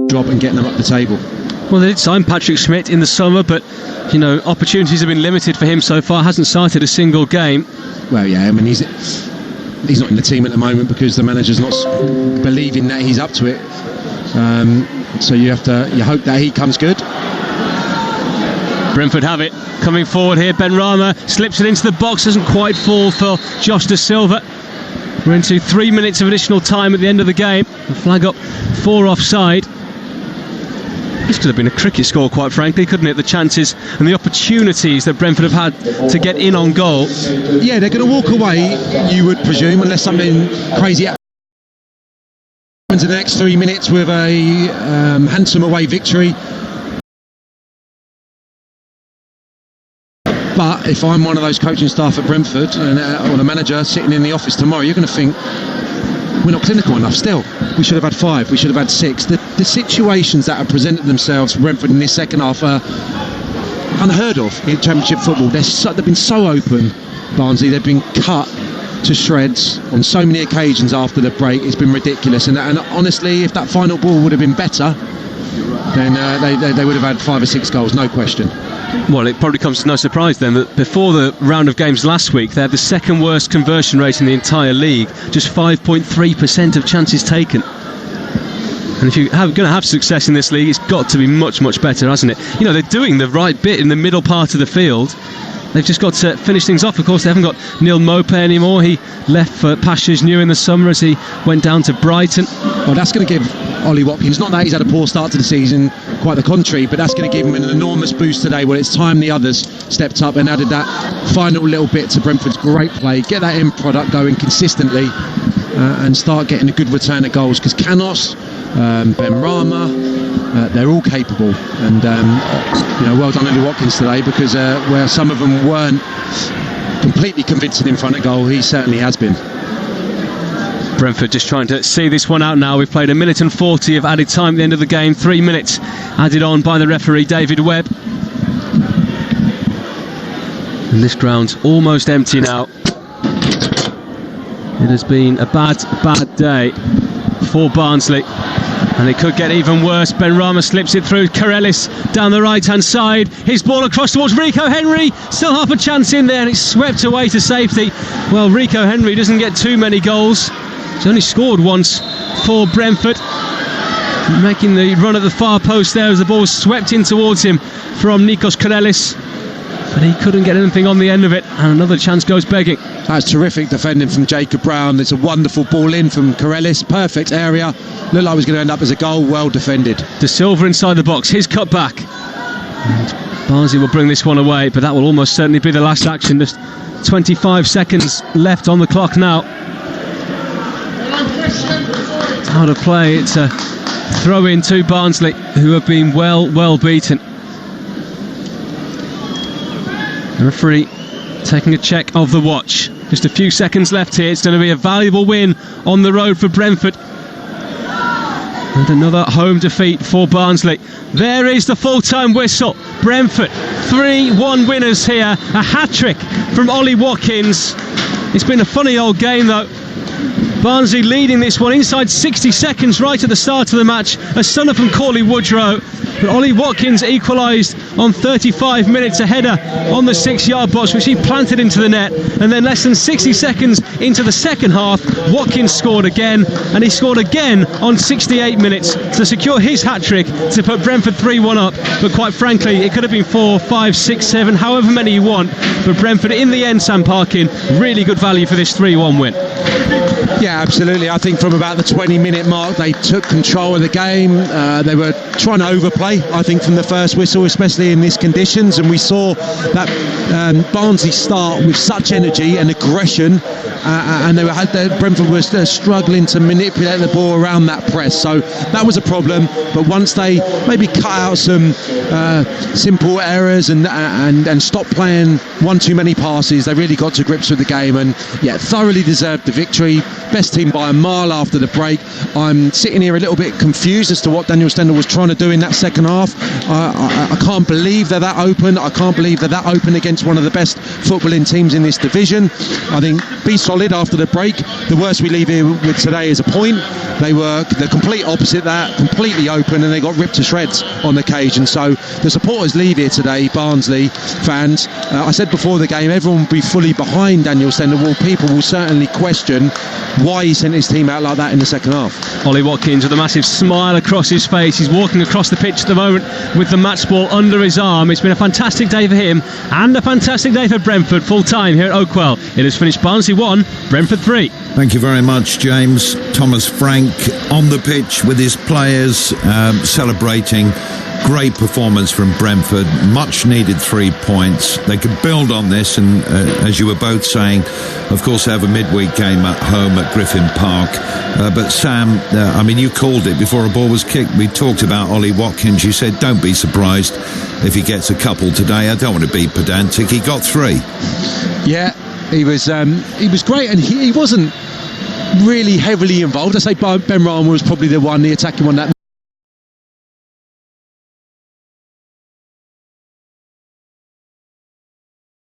Job and getting them up the table. Well, they did sign Patrick Schmidt in the summer, but opportunities have been limited for him so far. Hasn't started a single game. Well, yeah, I mean he's not in the team at the moment because the manager's not believing that he's up to it. So you hope that he comes good. Brentford have it coming forward here. Ben Rama slips it into the box, doesn't quite fall for Josh Da Silva. We're into 3 minutes of additional time at the end of the game. The flag up 4 offside. This could have been a cricket score, quite frankly, couldn't it? The chances and the opportunities that Brentford have had to get in on goal. Yeah, they're going to walk away, you would presume, unless something crazy happens in the next 3 minutes with a handsome away victory. But if I'm one of those coaching staff at Brentford or the manager sitting in the office tomorrow, you're going to think, we're not clinical enough still. We should have had 5, we should have had 6. The situations that have presented themselves for Brentford in this second half are unheard of in Championship football. They've been so open, Barnsley. They've been cut to shreds on so many occasions after the break. It's been ridiculous. And honestly, if that final ball would have been better, then they would have had 5 or 6 goals, no question. Well, it probably comes to no surprise then that before the round of games last week, they had the second worst conversion rate in the entire league, just 5.3% of chances taken. And if you're going to have success in this league, it's got to be much, much better, hasn't it? They're doing the right bit in the middle part of the field. They've just got to finish things off. Of course, they haven't got Neil Mope anymore. He left for Pastures New in the summer as he went down to Brighton. Well, that's going to give Ollie Watkins, not that he's had a poor start to the season, quite the contrary, but that's going to give him an enormous boost today. Well, it's time the others stepped up and added that final little bit to Brentford's great play. Get that end product going consistently and start getting a good return at goals, because Canos, Ben Rama, they're all capable, and well done Ollie Watkins today, because where some of them weren't completely convincing in front of goal, he certainly has been. Brentford just trying to see this one out now. We've played 1 minute and 40 of added time at the end of the game. 3 minutes added on by the referee David Webb, and this ground's almost empty now. It has been a bad day for Barnsley, and it could get even worse. Ben Rama slips it through. Corellis down the right hand side, his ball across towards Rico Henry, still half a chance in there, and it's swept away to safety. Well, Rico Henry doesn't get too many goals. He's only scored once for Brentford, making the run at the far post there as the ball was swept in towards him from Nikos Corellis, but he couldn't get anything on the end of it, and another chance goes begging. That's terrific defending from Jacob Brown. There's a wonderful ball in from Corellis, perfect area, looked like it was going to end up as a goal. Well defended. Da Silva inside the box, his cut back, and Barnsley will bring this one away, but that will almost certainly be the last action. Just 25 seconds left on the clock now. It's out of play. It's a throw in to Barnsley, who have been well beaten. The referee taking a check of the watch. Just a few seconds left here. It's going to be a valuable win on the road for Brentford, and another home defeat for Barnsley. There is the full-time whistle. Brentford 3-1 winners here. A hat-trick from Ollie Watkins. It's been a funny old game though. Barnsley leading this one inside 60 seconds right at the start of the match. A stunner from Corley Woodrow, but Ollie Watkins equalised on 35 minutes, a header on the 6-yard box which he planted into the net, and then less than 60 seconds into the second half, Watkins scored again, and he scored again on 68 minutes to secure his hat-trick to put Brentford 3-1 up. But quite frankly, it could have been 4, 5, 6, 7, however many you want, but Brentford in the end, Sam Parkin, really good value for this 3-1 win. Yeah, absolutely. I think from about the 20-minute mark they took control of the game. They were trying to overplay, I think, from the first whistle, especially in these conditions, and we saw that Barnsley start with such energy and aggression, and Brentford was struggling to manipulate the ball around that press, so that was a problem. But once they maybe cut out some simple errors and stopped playing one too many passes, they really got to grips with the game, and thoroughly deserved the victory. Best team by a mile after the break. I'm sitting here a little bit confused as to what Daniel Stendhal was trying to do in that second half. I can't believe they're that open. I can't believe they're that open against one of the best footballing teams in this division. I think be solid after the break. The worst we leave here with today is a point. They were the complete opposite that, completely open, and they got ripped to shreds on occasion. So the supporters leave here today, Barnsley fans. I said before the game, everyone will be fully behind Daniel Stendhal. Well, people will certainly question why he sent his team out like that in the second half. Ollie Watkins with a massive smile across his face. He's walking across the pitch at the moment with the match ball under his arm. It's been a fantastic day for him and a fantastic day for Brentford. Full time here at Oakwell. It has finished Barnsley 1, Brentford 3. Thank you very much, James. Thomas Frank on the pitch with his players celebrating. Great performance from Brentford, much needed 3 points. They could build on this, and as you were both saying, of course they have a midweek game at home at Griffin Park. But Sam, I mean, you called it before a ball was kicked. We talked about Ollie Watkins. You said don't be surprised if he gets a couple today. I don't want to be pedantic. He got 3. Yeah, he was great, and he wasn't really heavily involved. I say Ben Rama was probably the attacking one that